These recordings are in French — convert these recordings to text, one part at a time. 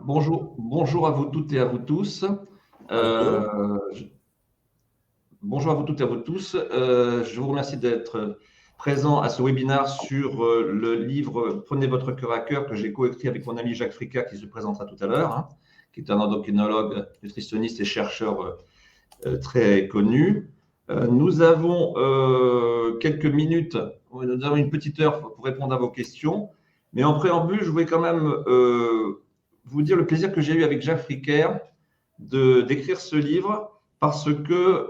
Bonjour à vous toutes et à vous tous. Bonjour. Je Bonjour à vous toutes et à vous tous. Je vous remercie d'être présent à ce webinaire sur le livre Prenez votre cœur à cœur que j'ai coécrit avec mon ami Jacques Fricka qui se présentera tout à l'heure, hein, qui est un endocrinologue, nutritionniste et chercheur très connu. Nous avons quelques minutes, nous avons une petite heure pour répondre à vos questions. Mais en préambule, je voulais quand même vous dire le plaisir que j'ai eu avec Jacques Fricker d'écrire ce livre parce que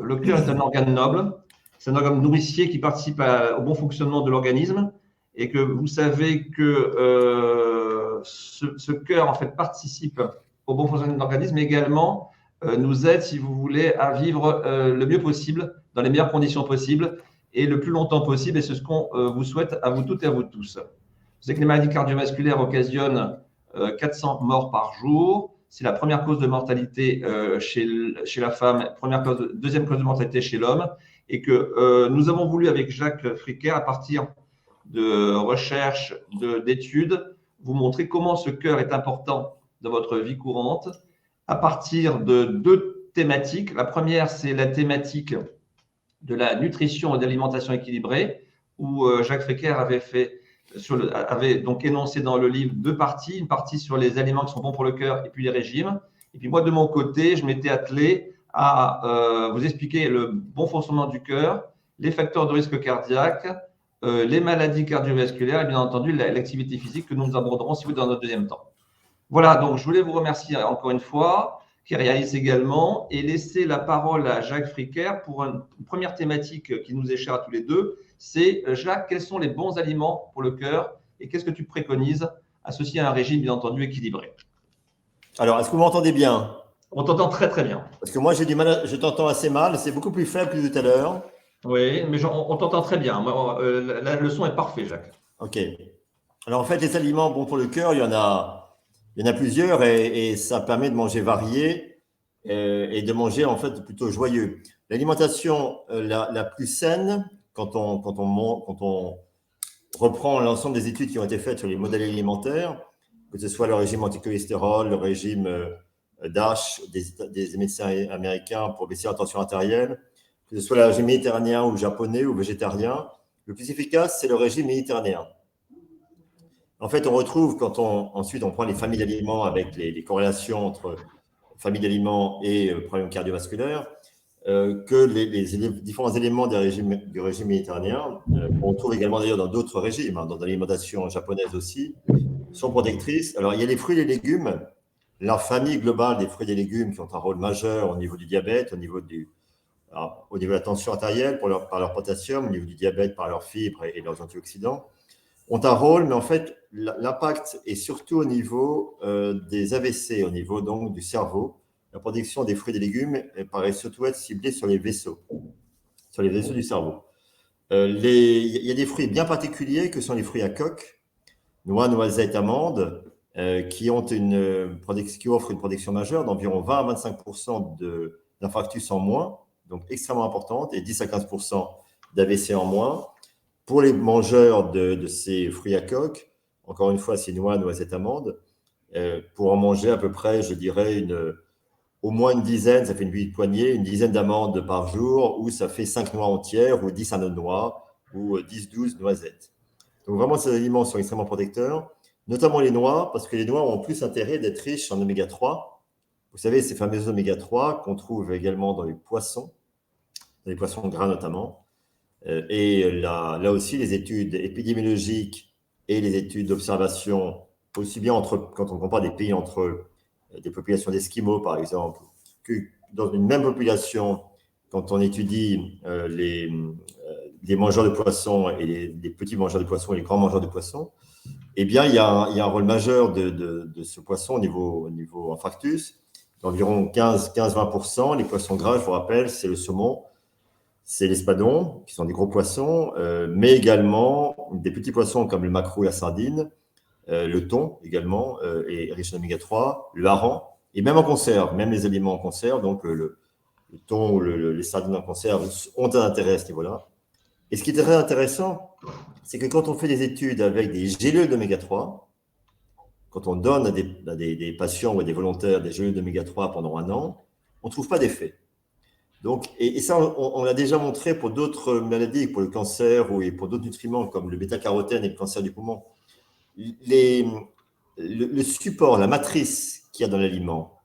le cœur est un organe noble, c'est un organe nourricier qui participe au bon fonctionnement de l'organisme et que vous savez que ce cœur en fait participe au bon fonctionnement de l'organisme, mais également nous aide, si vous voulez, à vivre le mieux possible, dans les meilleures conditions possibles et le plus longtemps possible. Et c'est ce qu'on vous souhaite à vous toutes et à vous tous. Vous savez que les maladies cardiovasculaires occasionnent 400 morts par jour. C'est la première cause de mortalité chez la femme, deuxième cause de mortalité chez l'homme. Et que nous avons voulu, avec Jacques Fricker, à partir de recherches, d'études, vous montrer comment ce cœur est important dans votre vie courante à partir de deux thématiques. La première, c'est la thématique de la nutrition et de l'alimentation équilibrée, où Jacques Fricker avait donc énoncé dans le livre deux parties, une partie sur les aliments qui sont bons pour le cœur et puis les régimes. Et puis moi, de mon côté, je m'étais attelé à vous expliquer le bon fonctionnement du cœur, les facteurs de risque cardiaque, les maladies cardiovasculaires et bien entendu l'activité physique que nous aborderons si vous dans notre deuxième temps. Voilà, donc je voulais vous remercier encore une fois, qui réalise également, et laisser la parole à Jacques Fricker pour une première thématique qui nous est chère à tous les deux. C'est, Jacques, quels sont les bons aliments pour le cœur et qu'est-ce que tu préconises associé à un régime, bien entendu, équilibré? Alors, est-ce que vous m'entendez bien? On t'entend très très bien. Parce que moi, j'ai du mal, je t'entends assez mal. C'est beaucoup plus faible que tout à l'heure. Oui, mais on t'entend très bien. Le son est parfait, Jacques. OK. Alors, en fait, les aliments bons pour le cœur, il y en a plusieurs et ça permet de manger varié et de manger, en fait, plutôt joyeux. L'alimentation la plus saine, quand on reprend l'ensemble des études qui ont été faites sur les modèles alimentaires, que ce soit le régime anticholestérol, le régime DASH des médecins américains pour baisser la tension artérielle, que ce soit le régime méditerranéen ou japonais ou végétarien, le plus efficace, c'est le régime méditerranéen. En fait, on retrouve, ensuite on prend les familles d'aliments avec les corrélations entre familles d'aliments et problèmes cardiovasculaires, que les différents éléments du régime méditerranéen, on trouve également d'ailleurs dans d'autres régimes, hein, dans l'alimentation japonaise aussi, sont protectrices. Alors, il y a les fruits et les légumes, la famille globale des fruits et des légumes qui ont un rôle majeur au niveau du diabète, au niveau de la tension artérielle par leur potassium, au niveau du diabète par leurs fibres et leurs antioxydants, ont un rôle, mais en fait, l'impact est surtout au niveau des AVC, au niveau donc du cerveau. La production des fruits et des légumes paraît surtout être ciblée sur les vaisseaux du cerveau. Il y a des fruits bien particuliers que sont les fruits à coque, noix, noisettes, amandes, qui offrent une protection majeure d'environ 20 à 25% d'infarctus en moins, donc extrêmement importante, et 10 à 15% d'AVC en moins. Pour les mangeurs de ces fruits à coque, encore une fois, ces noix, noisettes, amandes, pour en manger à peu près, je dirais, au moins une dizaine, ça fait une poignée, une dizaine d'amandes par jour, ou ça fait 5 noix entières, ou 10 à 9 noix, ou 10-12 noisettes. Donc vraiment, ces aliments sont extrêmement protecteurs, notamment les noix, parce que les noix ont plus intérêt d'être riches en oméga 3. Vous savez, ces fameux oméga 3 qu'on trouve également dans les poissons gras notamment. Et là aussi, les études épidémiologiques et les études d'observation, aussi bien quand on compare des pays entre eux, des populations d'Esquimaux, par exemple, que dans une même population, quand on étudie les mangeurs de poissons et les petits mangeurs de poissons et les grands mangeurs de poissons, eh bien, il y a un rôle majeur de ce poisson au niveau infarctus, d'environ 15-20%. Les poissons gras, je vous rappelle, c'est le saumon, c'est l'espadon, qui sont des gros poissons, mais également des petits poissons comme le maquereau, la sardine, le thon également, est riche en oméga 3, le hareng, et même en conserve, même les aliments en conserve, donc le thon ou les sardines en conserve ont un intérêt à ce niveau-là. Et ce qui est très intéressant, c'est que quand on fait des études avec des gélules d'oméga 3, quand on donne à des patients ou à des volontaires des gélules d'oméga 3 pendant 1 an, on ne trouve pas d'effet. Donc, et ça, on l'a déjà montré pour d'autres maladies, pour le cancer ou pour d'autres nutriments comme le bêta-carotène et le cancer du poumon. Le support, la matrice qu'il y a dans l'aliment,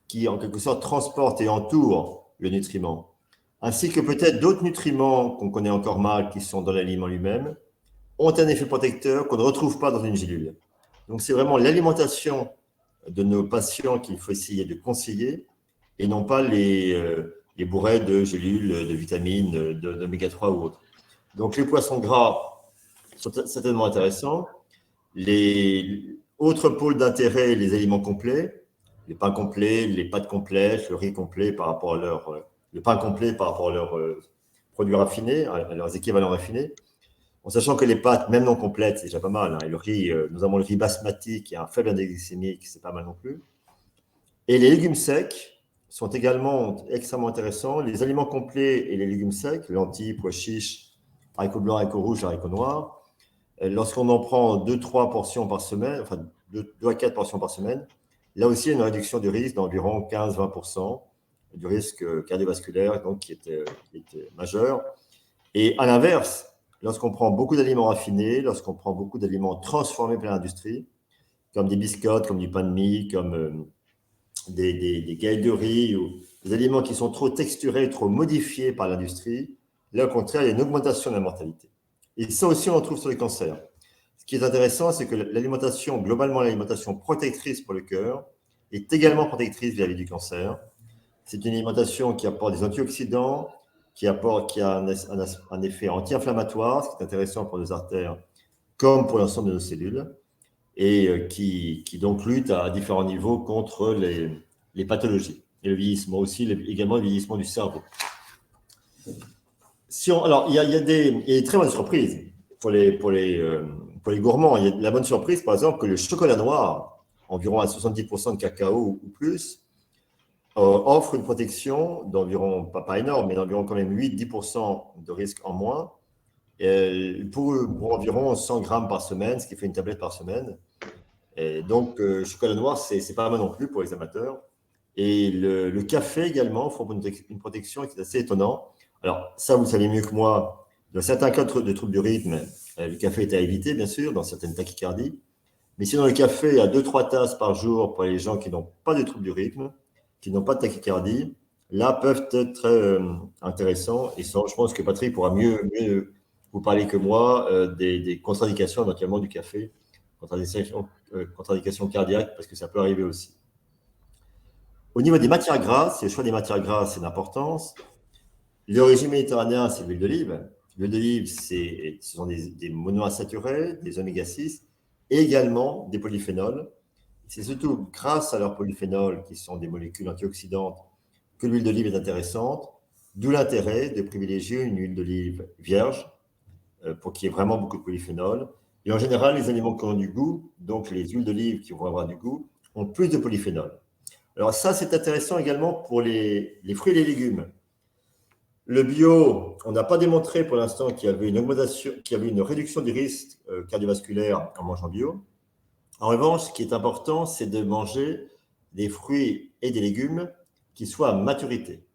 qui en quelque sorte transporte et entoure le nutriment, ainsi que peut-être d'autres nutriments qu'on connaît encore mal, qui sont dans l'aliment lui-même, ont un effet protecteur qu'on ne retrouve pas dans une gélule. Donc, c'est vraiment l'alimentation de nos patients qu'il faut essayer de conseiller et non pas les bourrées de gélules, de vitamines, d'oméga 3 ou autres. Donc, les poissons gras sont certainement intéressants. Les autres pôles d'intérêt, les aliments complets, les pains complets, les pâtes complètes, le riz complet par rapport à le pain complet par rapport à leurs produits raffinés, à leurs équivalents raffinés. En sachant que les pâtes, même non complètes, c'est déjà pas mal. Hein. Et le riz, nous avons le riz basmati qui a un faible index glycémique, c'est pas mal non plus. Et les légumes secs sont également extrêmement intéressants. Les aliments complets et les légumes secs, lentilles, pois chiches, haricots blancs, haricots rouges, haricots noirs, lorsqu'on en prend 2-3 portions par semaine, enfin 2 à 4 portions par semaine, là aussi, il y a une réduction du risque d'environ 15-20% du risque cardiovasculaire, donc qui était majeur. Et à l'inverse, lorsqu'on prend beaucoup d'aliments raffinés, lorsqu'on prend beaucoup d'aliments transformés par l'industrie, comme des biscottes, comme du pain de mie, comme des galettes de riz, ou des aliments qui sont trop texturés, trop modifiés par l'industrie, là, au contraire, il y a une augmentation de la mortalité. Et ça aussi, on le trouve sur les cancers. Ce qui est intéressant, c'est que l'alimentation, globalement, l'alimentation protectrice pour le cœur, est également protectrice vis-à-vis du cancer. C'est une alimentation qui apporte des antioxydants, qui a un effet anti-inflammatoire, ce qui est intéressant pour nos artères comme pour l'ensemble de nos cellules, et qui donc lutte à différents niveaux contre les pathologies. Et le vieillissement aussi, également le vieillissement du cerveau. Alors, il y a des très bonnes surprises pour les gourmands. Il y a la bonne surprise, par exemple, que le chocolat noir, environ à 70% de cacao ou plus, offre une protection d'environ, pas énorme, mais d'environ quand même 8-10% de risque en moins, pour environ 100 grammes par semaine, ce qui fait une tablette par semaine. Et donc, chocolat noir, c'est pas mal non plus pour les amateurs. Et le café également offre une protection qui est assez étonnante. Alors, ça, vous savez mieux que moi, dans certains cas de troubles du rythme, le café est à éviter, bien sûr, dans certaines tachycardies. Mais sinon, le café à 2-3 tasses par jour pour les gens qui n'ont pas de troubles du rythme, qui n'ont pas de tachycardie, là, peuvent être intéressants. Et ça, je pense que Patrick pourra mieux vous parler que moi des contre-indications éventuellement du café, contre-indications cardiaques, parce que ça peut arriver aussi. Au niveau des matières grasses, le choix des matières grasses, c'est d'importance. Le régime méditerranéen, c'est l'huile d'olive. L'huile d'olive, ce sont des monoinsaturés, des oméga-6, et également des polyphénols. C'est surtout grâce à leurs polyphénols, qui sont des molécules antioxydantes, que l'huile d'olive est intéressante, d'où l'intérêt de privilégier une huile d'olive vierge, pour qu'il y ait vraiment beaucoup de polyphénols. Et en général, les aliments qui ont du goût, donc les huiles d'olive qui vont avoir du goût, ont plus de polyphénols. Alors ça, c'est intéressant également pour les fruits et les légumes. Le bio, on n'a pas démontré pour l'instant qu'il y avait une réduction du risque cardiovasculaire en mangeant bio. En revanche, ce qui est important, c'est de manger des fruits et des légumes qui soient à maturité.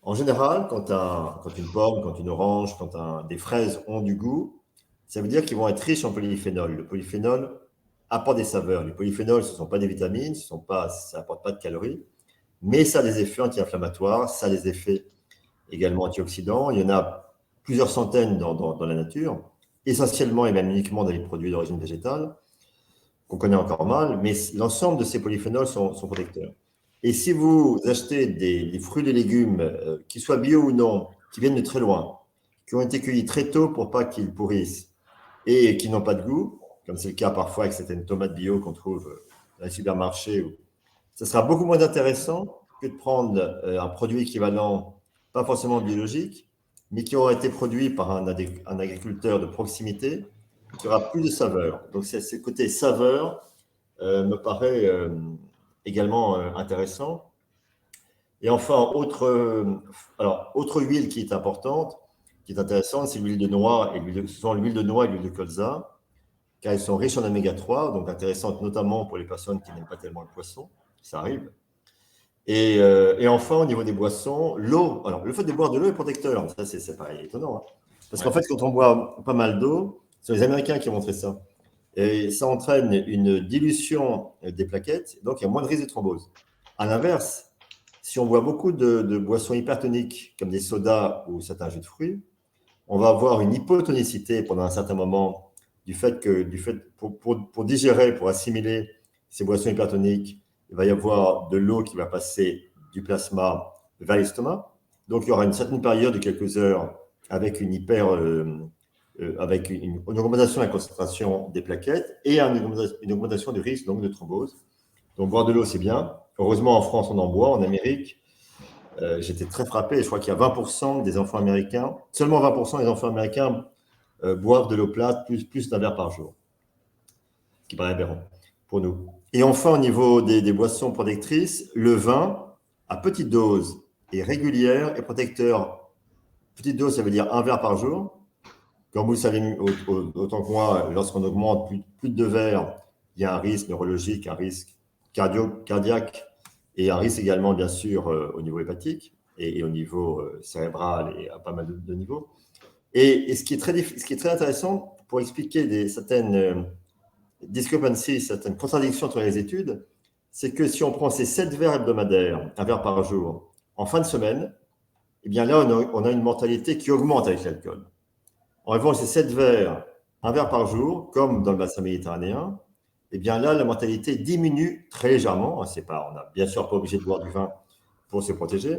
En général, quand une pomme, quand une orange, quand des fraises ont du goût, ça veut dire qu'ils vont être riches en polyphénol. Le polyphénol apporte des saveurs. Les polyphénols, ce ne sont pas des vitamines, ça n'apporte pas de calories, mais ça a des effets anti-inflammatoires, ça a des effets également antioxydants. Il y en a plusieurs centaines dans la nature, essentiellement et même uniquement dans les produits d'origine végétale, qu'on connaît encore mal, mais l'ensemble de ces polyphénols sont protecteurs. Et si vous achetez des fruits et des légumes, qu'ils soient bio ou non, qui viennent de très loin, qui ont été cueillis très tôt pour pas qu'ils pourrissent et qui n'ont pas de goût, comme c'est le cas parfois avec certaines tomates bio qu'on trouve dans les supermarchés, ça sera beaucoup moins intéressant que de prendre un produit équivalent, pas forcément biologique, mais qui aura été produit par un agriculteur de proximité, qui aura plus de saveur. Donc, ce côté saveur me paraît également intéressant. Et enfin, autre huile qui est importante, qui est intéressante, c'est l'huile de noix, ce sont l'huile de noix et l'huile de colza, car elles sont riches en oméga 3, donc intéressantes notamment pour les personnes qui n'aiment pas tellement le poisson, ça arrive. Et enfin, au niveau des boissons, l'eau. Alors, le fait de boire de l'eau est protecteur. Ça, c'est pas étonnant, hein. Parce qu'en fait, quand on boit pas mal d'eau, c'est les Américains qui ont montré ça. Et ça entraîne une dilution des plaquettes, donc il y a moins de risque de thrombose. À l'inverse, si on boit beaucoup de boissons hypertoniques, comme des sodas ou certains jus de fruits, on va avoir une hypotonicité pendant un certain moment pour digérer, pour assimiler ces boissons hypertoniques, il va y avoir de l'eau qui va passer du plasma vers l'estomac. Donc, il y aura une certaine période de quelques heures avec avec une augmentation de la concentration des plaquettes et une augmentation du risque donc, de thrombose. Donc, boire de l'eau, c'est bien. Heureusement, en France, on en boit. En Amérique, j'étais très frappé. Je crois qu'il y a 20% des enfants américains, seulement 20% des enfants américains boivent de l'eau plate plus d'un verre par jour, ce qui paraît aberrant pour nous. Et enfin, au niveau des boissons protectrices, le vin, à petite dose et régulière, est protecteur. Petite dose, ça veut dire un verre par jour. Comme vous le savez autant que moi, lorsqu'on augmente plus de 2 verres, il y a un risque neurologique, un risque cardiaque et un risque également, bien sûr, au niveau hépatique et au niveau cérébral et à pas mal de niveaux. Et ce qui est très intéressant pour expliquer certaines discrepancies, certaines contradictions entre les études, c'est que si on prend ces 7 verres hebdomadaires, un verre par jour, en fin de semaine, eh bien là, on a une mortalité qui augmente avec l'alcool. En revanche, ces 7 verres, un verre par jour, comme dans le bassin méditerranéen, eh bien là, la mortalité diminue très légèrement. On n'a bien sûr pas obligé de boire du vin pour se protéger.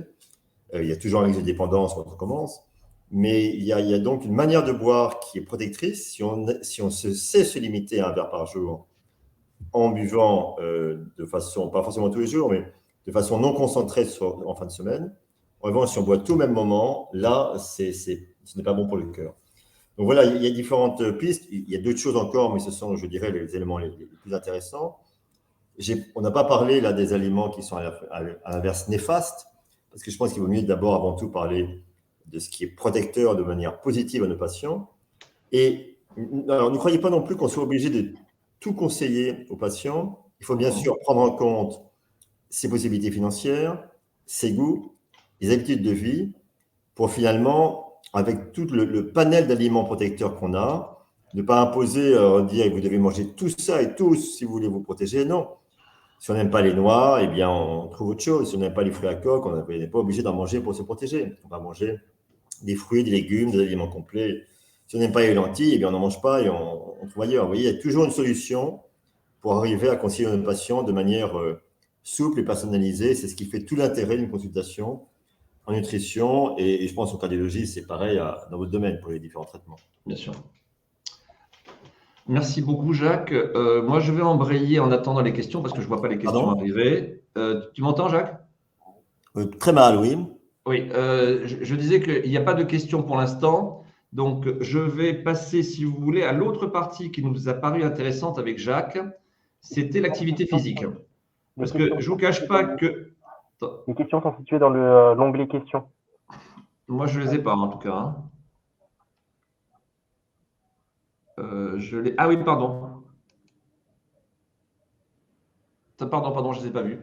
Il y a toujours un risque de dépendance quand on commence. Mais il y a donc une manière de boire qui est protectrice si on sait se limiter à un verre par jour en buvant de façon, pas forcément tous les jours, mais de façon non concentrée en fin de semaine. En revanche, si on boit tout au même moment, là, ce n'est pas bon pour le cœur. Donc voilà, il y a différentes pistes. Il y a d'autres choses encore, mais ce sont, je dirais, les éléments les plus intéressants. On n'a pas parlé là des aliments qui sont à l'inverse néfastes, parce que je pense qu'il vaut mieux d'abord, avant tout, parler de ce qui est protecteur de manière positive à nos patients. Et alors, ne croyez pas non plus qu'on soit obligé de tout conseiller aux patients. Il faut bien sûr prendre en compte ses possibilités financières, ses goûts, les habitudes de vie, pour finalement, avec tout le panel d'aliments protecteurs qu'on a, ne pas imposer, dire vous devez manger tout ça et tous si vous voulez vous protéger. Non. Si on n'aime pas les noix, eh bien, on trouve autre chose. Si on n'aime pas les fruits à coque, on n'est pas obligé d'en manger pour se protéger. On va manger des fruits, des légumes, des aliments complets. Si on n'aime pas les lentilles, eh bien, on n'en mange pas et on trouve ailleurs. Vous voyez, il y a toujours une solution pour arriver à conseiller nos patients de manière souple et personnalisée. C'est ce qui fait tout l'intérêt d'une consultation en nutrition. Et je pense en cardiologie, c'est pareil dans votre domaine pour les différents traitements. Bien sûr. Merci beaucoup, Jacques. Moi, je vais embrayer en attendant les questions parce que je ne vois pas les questions arriver. Tu m'entends, Jacques? Très mal, oui. Oui, je disais qu'il n'y a pas de questions pour l'instant. Donc, je vais passer, si vous voulez, à l'autre partie qui nous a paru intéressante avec Jacques. C'était l'activité physique. Parce que je ne vous cache pas que… Les questions sont situées dans l'onglet questions. Moi, je ne les ai pas, en tout cas. Hein. Ah oui, pardon. Pardon, je ne les ai pas vues.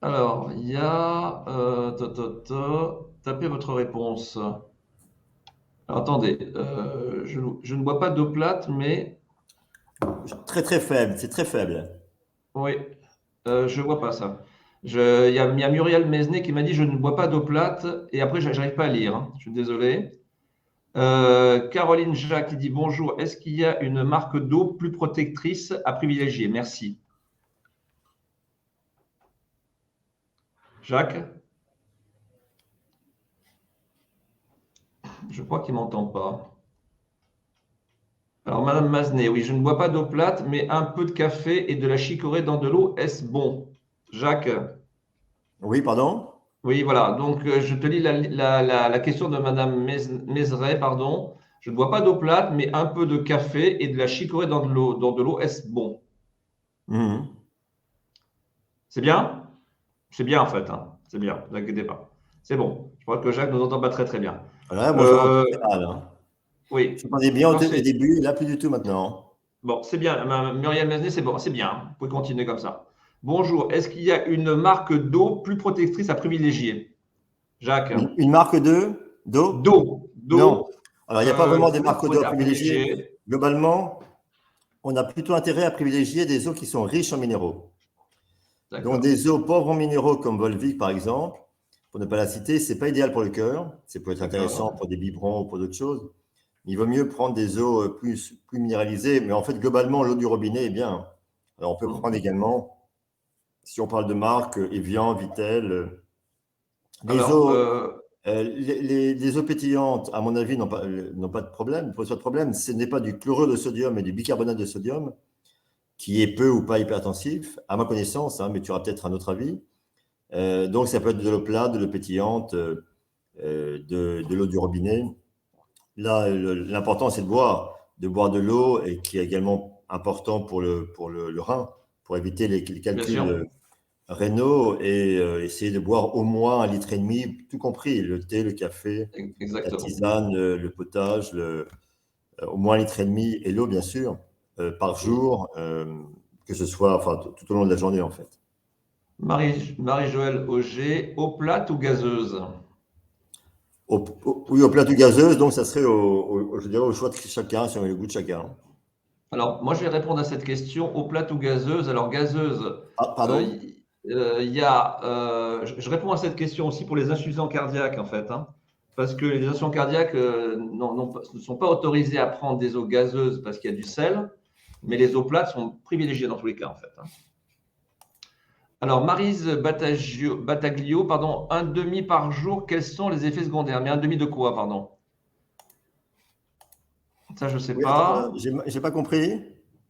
Alors, il y a… tapez votre réponse. Alors, attendez, je ne bois pas d'eau plate, mais… Très, très faible, c'est très faible. Oui, je ne vois pas ça. Il y a Muriel Mesnet qui m'a dit « Je ne bois pas d'eau plate » et après, je n'arrive pas à lire. Hein. Je suis désolé. Caroline Jacques qui dit « Bonjour, est-ce qu'il y a une marque d'eau plus protectrice à privilégier? Merci. » Jacques? Je crois qu'il ne m'entend pas. Alors, Madame Masnet, oui, je ne bois pas d'eau plate, mais un peu de café et de la chicorée dans de l'eau, est-ce bon? Jacques? Oui, pardon? Oui, voilà. Donc, je te lis la question de Madame Mézeret, pardon. Je ne bois pas d'eau plate, mais un peu de café et de la chicorée dans de l'eau, est-ce bon? C'est bien? C'est bien, en fait. Hein. C'est bien, ne vous inquiétez pas. C'est bon. Je crois que Jacques ne nous entend pas très, très bien. Voilà, moi, je m'entends très mal. Hein. Oui. Je m'entendais bien Non, au début, là, plus du tout maintenant. Bon, c'est bien. Muriel Mesnet, c'est bon, c'est bien. Vous pouvez continuer comme ça. Bonjour. Est-ce qu'il y a une marque d'eau plus protectrice à privilégier? Jacques. Une marque d'eau? D'eau. Non. Alors, il n'y a pas vraiment des marques d'eau à privilégier. privilégier. Globalement, on a plutôt intérêt à privilégier des eaux qui sont riches en minéraux. Donc, des eaux pauvres en minéraux comme Volvic, par exemple, pour ne pas la citer, ce n'est pas idéal pour le cœur. Ça peut être intéressant pour des biberons ou pour d'autres choses. Il vaut mieux prendre des eaux plus minéralisées. Mais en fait, globalement, l'eau du robinet est bien. Alors, on peut prendre également, si on parle de marque, Evian, Vittel. Les eaux pétillantes, à mon avis, n'ont pas de problème, ne posent pas de problème. Ce n'est pas du chlorure de sodium, mais du bicarbonate de sodium, qui est peu ou pas hypertensif, à ma connaissance, hein, mais tu auras peut-être un autre avis. Donc, ça peut être de l'eau plate, de l'eau pétillante, de l'eau du robinet. Là, l'important, c'est de boire de l'eau, et qui est également important pour le rein, pour éviter les calculs rénaux, et essayer de boire au moins 1,5 litre, tout compris, le thé, le café, la tisane, le potage, au moins 1,5 litre, et l'eau, bien sûr, par jour, que ce soit tout au long de la journée, en fait. Marie-Joëlle Auger, eau plate ou gazeuse? Oui, eau plate ou gazeuse, donc ça serait je dirais au choix de chacun, sur le goût de chacun. Alors, moi, je vais répondre à cette question, eau plate ou gazeuse. Alors, gazeuse, pardon? Je réponds à cette question aussi pour les insuffisants cardiaques, en fait, hein, parce que les insuffisants cardiaques ne sont pas autorisés à prendre des eaux gazeuses parce qu'il y a du sel, mais les eaux plates sont privilégiées dans tous les cas, en fait. Hein. Alors, Maryse Battaglio, pardon, 1,5 par jour, quels sont les effets secondaires? Mais 1,5 de quoi, pardon? Ça, je ne sais pas. J'ai pas compris.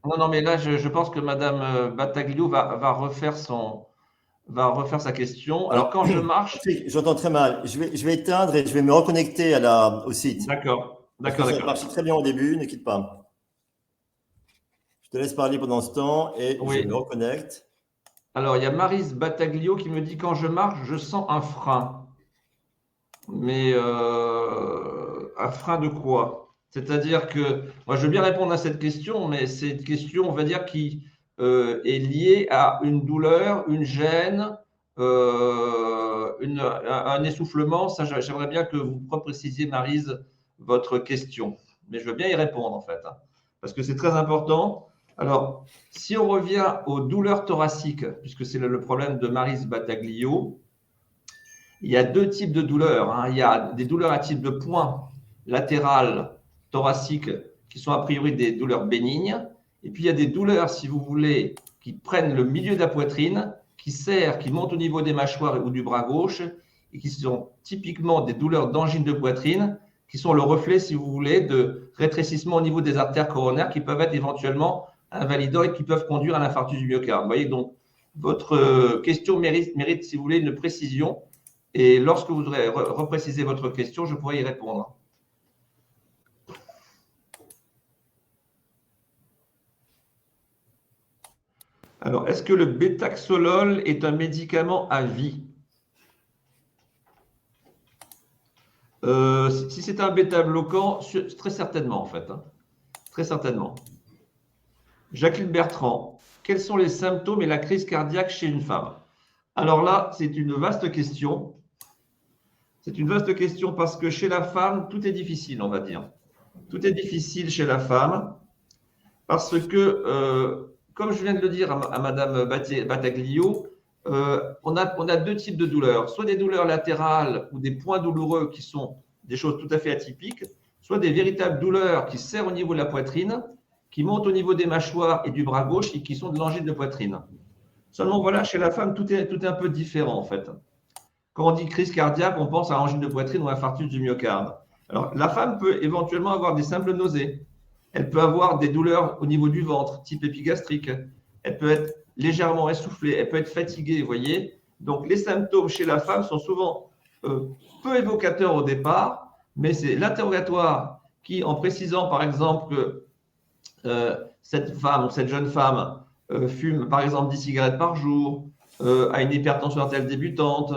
Non, mais là, je pense que Madame Battaglio va refaire sa question. Alors, quand je marche… J'entends très mal. Je vais éteindre et je vais me reconnecter au site. D'accord. Ça marche très bien au début, ne quitte pas. Je te laisse parler pendant ce temps et je me reconnecte. Alors, il y a Maryse Battaglio qui me dit « Quand je marche, je sens un frein. » Mais un frein de quoi? C'est-à-dire que, moi je veux bien répondre à cette question, mais c'est une question, on va dire, qui est liée à une douleur, une gêne, un essoufflement. Ça, j'aimerais bien que vous précisiez, Maryse, votre question. Mais je veux bien y répondre, en fait, hein, parce que c'est très important. Alors, si on revient aux douleurs thoraciques, puisque c'est le problème de Maryse Battaglio, il y a deux types de douleurs. Hein. Il y a des douleurs à type de point latéral thoracique qui sont a priori des douleurs bénignes. Et puis, il y a des douleurs, si vous voulez, qui prennent le milieu de la poitrine, qui montent au niveau des mâchoires ou du bras gauche, et qui sont typiquement des douleurs d'angine de poitrine, qui sont le reflet, si vous voulez, de rétrécissement au niveau des artères coronaires qui peuvent être éventuellement invalidants et qui peuvent conduire à l'infarctus du myocarde. Vous voyez, donc, votre question mérite, si vous voulez, une précision. Et lorsque vous aurez reprécisé votre question, je pourrai y répondre. Alors, est-ce que le bétaxolol est un médicament à vie? Si c'est un bêta-bloquant, très certainement, en fait. Hein. Très certainement. Jacqueline Bertrand, quels sont les symptômes et la crise cardiaque chez une femme? Alors là, c'est une vaste question. C'est une vaste question parce que chez la femme, tout est difficile, on va dire. Tout est difficile chez la femme parce que, comme je viens de le dire à Madame Battaglio, on a deux types de douleurs. Soit des douleurs latérales ou des points douloureux qui sont des choses tout à fait atypiques, soit des véritables douleurs qui serrent au niveau de la poitrine, qui montent au niveau des mâchoires et du bras gauche et qui sont de l'angine de poitrine. Seulement, voilà, chez la femme, tout est un peu différent, en fait. Quand on dit crise cardiaque, on pense à angine de poitrine ou infarctus du myocarde. Alors, la femme peut éventuellement avoir des simples nausées. Elle peut avoir des douleurs au niveau du ventre, type épigastrique. Elle peut être légèrement essoufflée. Elle peut être fatiguée, vous voyez. Donc, les symptômes chez la femme sont souvent peu évocateurs au départ, mais c'est l'interrogatoire qui, en précisant, par exemple, que cette jeune femme fume, par exemple, 10 cigarettes par jour, a une hypertension artérielle débutante,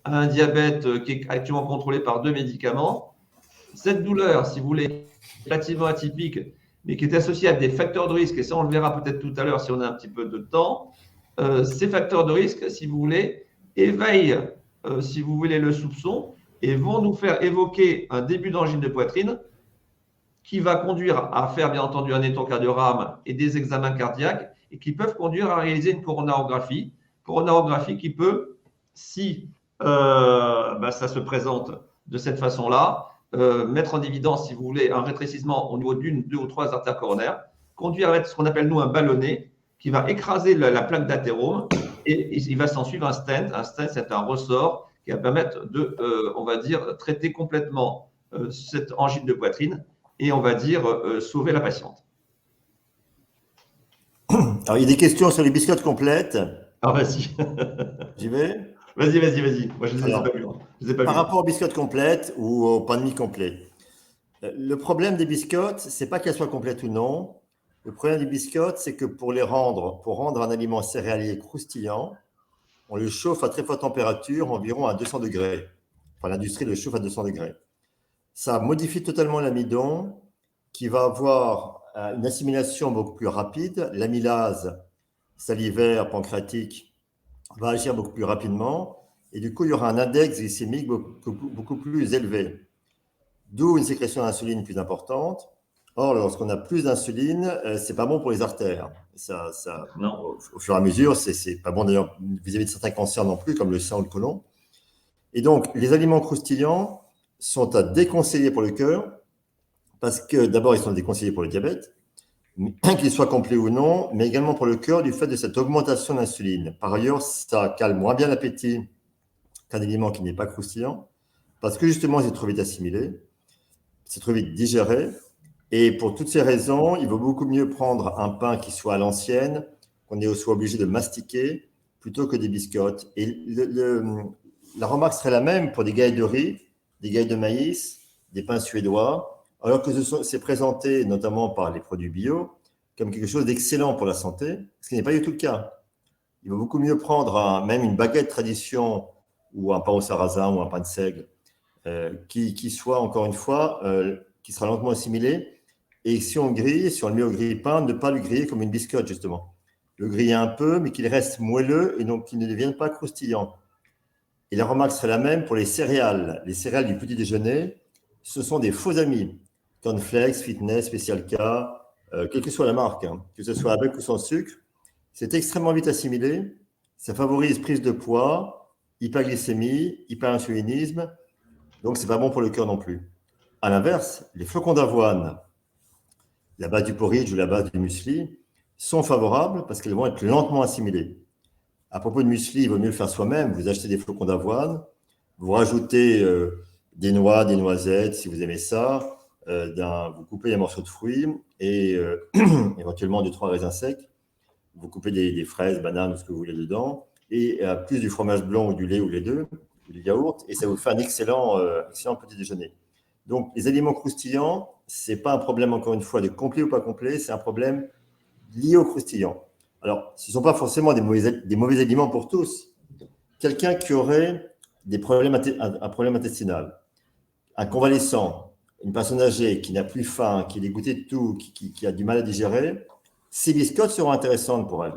a un diabète qui est actuellement contrôlé par 2 médicaments, Cette douleur, si vous voulez, relativement atypique, mais qui est associée à des facteurs de risque, et ça on le verra peut-être tout à l'heure si on a un petit peu de temps, ces facteurs de risque, si vous voulez, éveillent, si vous voulez, le soupçon et vont nous faire évoquer un début d'angine de poitrine qui va conduire à faire, bien entendu, un échocardiogramme et des examens cardiaques et qui peuvent conduire à réaliser une coronarographie qui peut, si ça se présente de cette façon-là, mettre en évidence, si vous voulez, un rétrécissement au niveau d'une, deux ou trois artères coronaires, conduire à ce qu'on appelle, nous, un ballonnet qui va écraser la plaque d'athérome et il va s'en suivre un stent. Un stent, c'est un ressort qui va permettre de, on va dire, traiter complètement cette angine de poitrine et on va dire sauver la patiente. Alors, il y a des questions sur les biscottes complètes. Ah, vas-y. J'y vais. Vas-y. Moi, je ne les ai pas vus. Par rapport aux biscottes complètes ou au pain de mie complet, le problème des biscottes, ce n'est pas qu'elles soient complètes ou non. Le problème des biscottes, c'est que pour rendre un aliment céréalier croustillant, on le chauffe à très forte température, environ à 200 degrés. Enfin, l'industrie le chauffe à 200 degrés. Ça modifie totalement l'amidon qui va avoir une assimilation beaucoup plus rapide. L'amylase salivaire, pancréatique, va agir beaucoup plus rapidement et du coup, il y aura un index glycémique beaucoup plus élevé. D'où une sécrétion d'insuline plus importante. Or, lorsqu'on a plus d'insuline, ce n'est pas bon pour les artères. Au fur et à mesure, ce n'est pas bon d'ailleurs vis-à-vis de certains cancers non plus, comme le sein ou le côlon. Et donc, les aliments croustillants sont à déconseiller pour le cœur, parce que d'abord, ils sont déconseillés pour le diabète, qu'ils soient complets ou non, mais également pour le cœur du fait de cette augmentation d'insuline. Par ailleurs, ça calme moins bien l'appétit qu'un aliment qui n'est pas croustillant, parce que justement, c'est trop vite assimilé, c'est trop vite digéré, et pour toutes ces raisons, il vaut beaucoup mieux prendre un pain qui soit à l'ancienne, qu'on soit obligé de mastiquer, plutôt que des biscottes. Et la remarque serait la même pour des galettes de riz, des galettes de maïs, des pains suédois, alors que c'est présenté, notamment par les produits bio, comme quelque chose d'excellent pour la santé, ce qui n'est pas du tout le cas. Il vaut beaucoup mieux prendre même une baguette tradition ou un pain au sarrasin ou un pain de seigle qui soit, encore une fois, qui sera lentement assimilé. Et si on le met au grille-pain, ne pas le griller comme une biscotte, justement. Le griller un peu, mais qu'il reste moelleux et donc qu'il ne devienne pas croustillant. Et la remarque serait la même pour les céréales. Les céréales du petit déjeuner, ce sont des faux amis. Cornflakes, Fitness, Special K, quelle que soit la marque, que ce soit avec ou sans sucre, c'est extrêmement vite assimilé. Ça favorise prise de poids, hyperglycémie, hyperinsulinisme. Donc, ce n'est pas bon pour le cœur non plus. À l'inverse, les flocons d'avoine, la base du porridge ou la base du muesli, sont favorables parce qu'elles vont être lentement assimilées. À propos de muesli, il vaut mieux le faire soi-même. Vous achetez des flocons d'avoine, vous rajoutez des noix, des noisettes, si vous aimez ça. Vous coupez des morceaux de fruits et éventuellement 2-3 raisins secs. Vous coupez des fraises, bananes, ce que vous voulez dedans. Et plus du fromage blanc ou du lait ou les deux, ou du yaourt. Et ça vous fait un excellent petit déjeuner. Donc, les aliments croustillants, ce n'est pas un problème, encore une fois, de complet ou pas complet. C'est un problème lié au croustillant. Alors, ce ne sont pas forcément des mauvais aliments pour tous. Quelqu'un qui aurait un problème intestinal, un convalescent, une personne âgée qui n'a plus faim, qui est dégoûtée de tout, qui a du mal à digérer, ces biscottes seront intéressantes pour elle.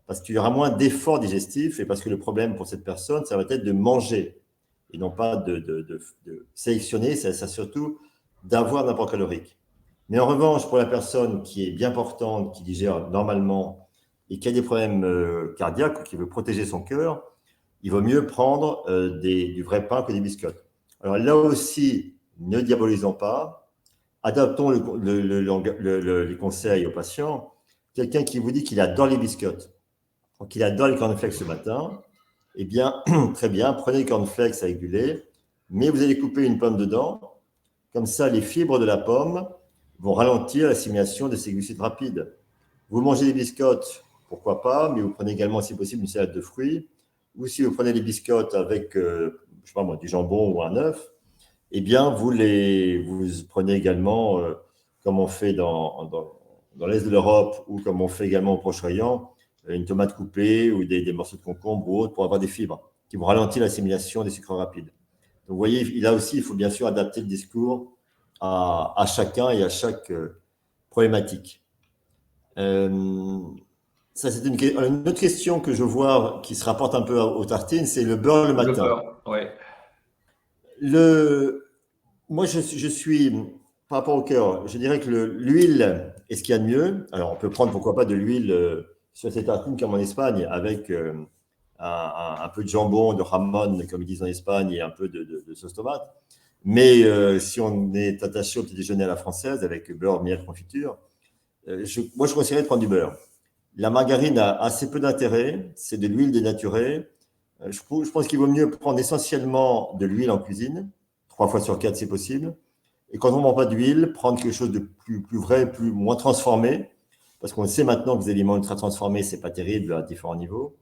Parce qu'il y aura moins d'efforts digestifs et parce que le problème pour cette personne, ça va être de manger et non pas de sélectionner, ça surtout d'avoir un apport calorique. Mais en revanche, pour la personne qui est bien portante, qui digère normalement et qui a des problèmes cardiaques ou qui veut protéger son cœur, il vaut mieux prendre du vrai pain que des biscottes. Alors là aussi, ne diabolisons pas, adaptons les conseils aux patients. Quelqu'un qui vous dit qu'il adore les biscottes, ou qu'il adore les cornflakes ce matin, eh bien, très bien, prenez les cornflakes avec du lait, mais vous allez couper une pomme dedans. Comme ça, les fibres de la pomme vont ralentir l'assimilation de ces glucides rapides. Vous mangez des biscottes, pourquoi pas, mais vous prenez également, si possible, une salade de fruits. Ou si vous prenez des biscottes avec, je sais pas moi, du jambon ou un œuf, eh bien, vous prenez également, comme on fait dans l'Est de l'Europe ou comme on fait également au Proche-Orient, une tomate coupée ou des morceaux de concombre ou autre pour avoir des fibres qui vont ralentir l'assimilation des sucres rapides. Donc, vous voyez, là aussi, il faut bien sûr adapter le discours à chacun et à chaque problématique. Ça, c'est une autre question que je vois qui se rapporte un peu aux tartines, c'est le beurre le Le matin. beurre, ouais. Moi, je suis, par rapport au cœur, je dirais que l'huile est ce qu'il y a de mieux. Alors, on peut prendre, pourquoi pas, de l'huile sur ces tartines comme en Espagne, avec un peu de jambon, de jamon, comme ils disent en Espagne, et un peu de sauce tomate. Mais si on est attaché au petit déjeuner à la française, avec beurre, miel, confiture, moi, je conseillerais de prendre du beurre. La margarine a assez peu d'intérêt, c'est de l'huile dénaturée. Je pense qu'il vaut mieux prendre essentiellement de l'huile en cuisine, 3 fois sur 4 si possible. Et quand on ne mange pas d'huile, prendre quelque chose de plus vrai, moins transformé, parce qu'on sait maintenant que les aliments ultra transformés, ce n'est pas terrible à différents niveaux.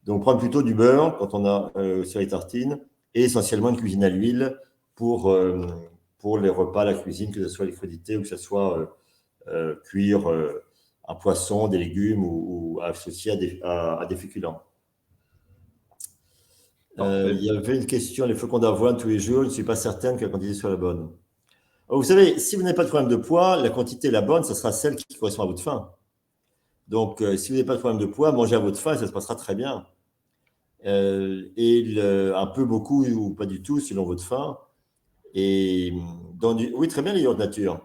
Donc prendre plutôt du beurre quand on a sur les tartines, et essentiellement une cuisine à l'huile pour les repas, la cuisine, que ce soit les crudités ou que ce soit cuire un poisson, des légumes ou associé à des féculents. Il y avait une question, les flocons d'avoine tous les jours, je ne suis pas certaine que la quantité soit la bonne. Alors, vous savez, si vous n'avez pas de problème de poids, la quantité la bonne, ce sera celle qui correspond à votre faim. Donc, si vous n'avez pas de problème de poids, mangez à votre faim et ça se passera très bien. Un peu, beaucoup ou pas du tout, selon votre faim. Oui, très bien les yaourts nature.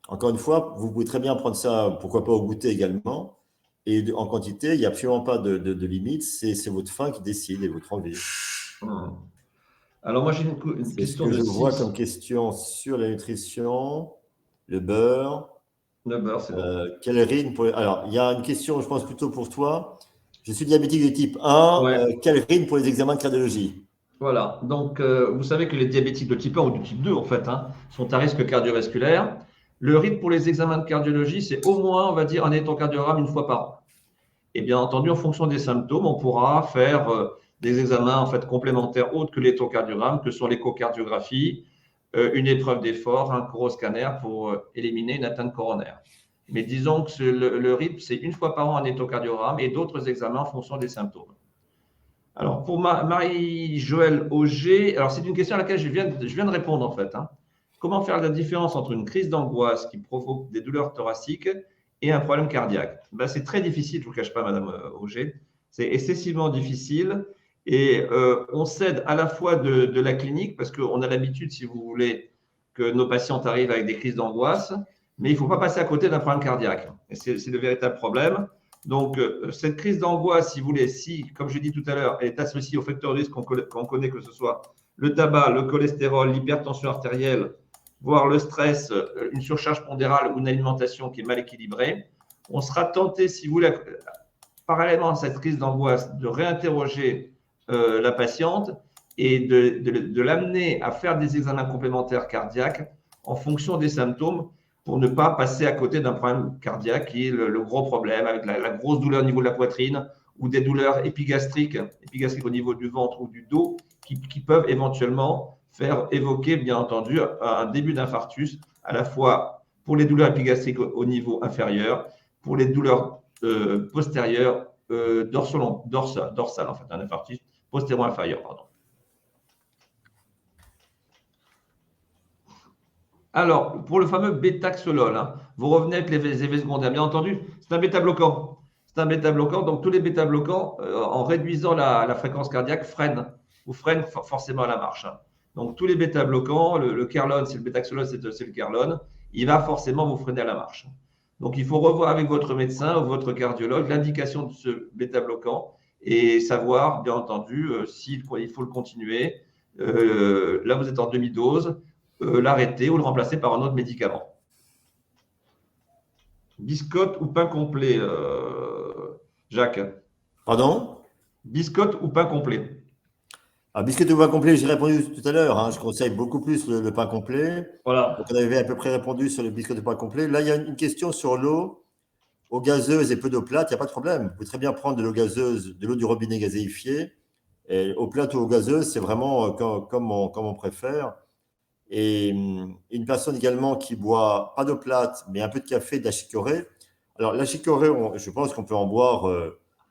Encore une fois, vous pouvez très bien prendre ça, pourquoi pas au goûter également. Et en quantité, il n'y a absolument pas de limite. C'est votre faim qui décide et votre envie. Alors moi, j'ai une question de je vois 6. comme question sur la nutrition, le beurre. Le beurre, c'est bon. Quelle pour... Alors, il y a une question, je pense, plutôt pour toi. Je suis diabétique de type 1. Ouais. Quelle rythme pour les examens de cardiologie? Voilà. Donc, vous savez que les diabétiques de type 1 ou de type 2, en fait, sont à risque cardiovasculaire. Le rythme pour les examens de cardiologie, c'est au moins, on va dire, un électrocardiogramme une fois par an. Et bien entendu, en fonction des symptômes, on pourra faire des examens en fait complémentaires autres que l'électrocardiogramme, que sont l'échocardiographiie, une épreuve d'effort, un coroscanner pour éliminer une atteinte coronaire. Mais disons que le rythme, c'est une fois par an un électrocardiogramme et d'autres examens en fonction des symptômes. Alors, pour Marie-Joëlle Auger, alors c'est une question à laquelle je viens de répondre en fait. Comment faire la différence entre une crise d'angoisse qui provoque des douleurs thoraciques et un problème cardiaque? Ben, c'est très difficile, je ne vous cache pas, Madame Auger. C'est excessivement difficile et on cède à la fois de la clinique parce qu'on a l'habitude, si vous voulez, que nos patients arrivent avec des crises d'angoisse, mais il ne faut pas passer à côté d'un problème cardiaque. Et c'est le véritable problème. Donc, cette crise d'angoisse, si vous voulez, si, comme je l'ai dit tout à l'heure, elle est associée aux facteurs de risque qu'on connaît, que ce soit le tabac, le cholestérol, l'hypertension artérielle, voire le stress, une surcharge pondérale ou une alimentation qui est mal équilibrée, on sera tenté, si vous voulez, parallèlement à cette crise d'angoisse, de réinterroger la patiente et de l'amener à faire des examens complémentaires cardiaques en fonction des symptômes pour ne pas passer à côté d'un problème cardiaque qui est le gros problème avec la grosse douleur au niveau de la poitrine ou des douleurs épigastriques au niveau du ventre ou du dos qui peuvent éventuellement faire évoquer, bien entendu, un début d'infarctus, à la fois pour les douleurs épigastriques au niveau inférieur, pour les douleurs postérieures, dorsales, en fait, un infarctus postéro-inférieur, pardon. Alors, pour le fameux bétaxolol, vous revenez avec les effets secondaires. Bien entendu, c'est un bêta-bloquant. C'est un bêta-bloquant. Donc, tous les bêta-bloquants, en réduisant la fréquence cardiaque, freinent forcément la marche. Donc, tous les bêta-bloquants, le Kerlon, c'est le bétaxolol, c'est le Kerlon, il va forcément vous freiner à la marche. Donc, il faut revoir avec votre médecin ou votre cardiologue l'indication de ce bêta-bloquant et savoir, bien entendu, s'il faut le continuer. Là, vous êtes en demi-dose. L'arrêter ou le remplacer par un autre médicament. Biscotte ou pain complet, Jacques? Pardon? Biscotte ou pain complet? Biscuit ou pain complet, j'ai répondu tout à l'heure. Je conseille beaucoup plus le pain complet. Voilà. Donc, on avait à peu près répondu sur le biscuit de pain complet. Là, il y a une question sur l'eau. Eau gazeuse et peu d'eau plate, il n'y a pas de problème. Vous pouvez très bien prendre de l'eau gazeuse, de l'eau du robinet gazéifiée. Et eau plate ou eau gazeuse, c'est vraiment comme on préfère. Et une personne également qui boit pas d'eau plate, mais un peu de café, de la chicorée. Alors, la chicorée, je pense qu'on peut en boire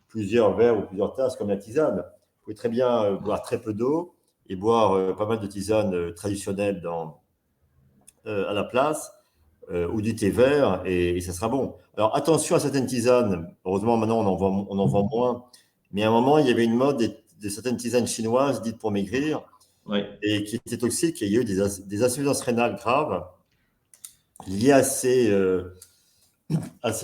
plusieurs verres ou plusieurs tasses comme la tisane. Vous pouvez très bien boire très peu d'eau et boire pas mal de tisanes traditionnelles à la place, ou du thé vert, et ça sera bon. Alors attention à certaines tisanes. Heureusement, maintenant, on en vend moins. Mais à un moment, il y avait une mode de certaines tisanes chinoises dites pour maigrir, Oui. et qui étaient toxiques. Et il y a eu des insuffisances rénales graves liées à ces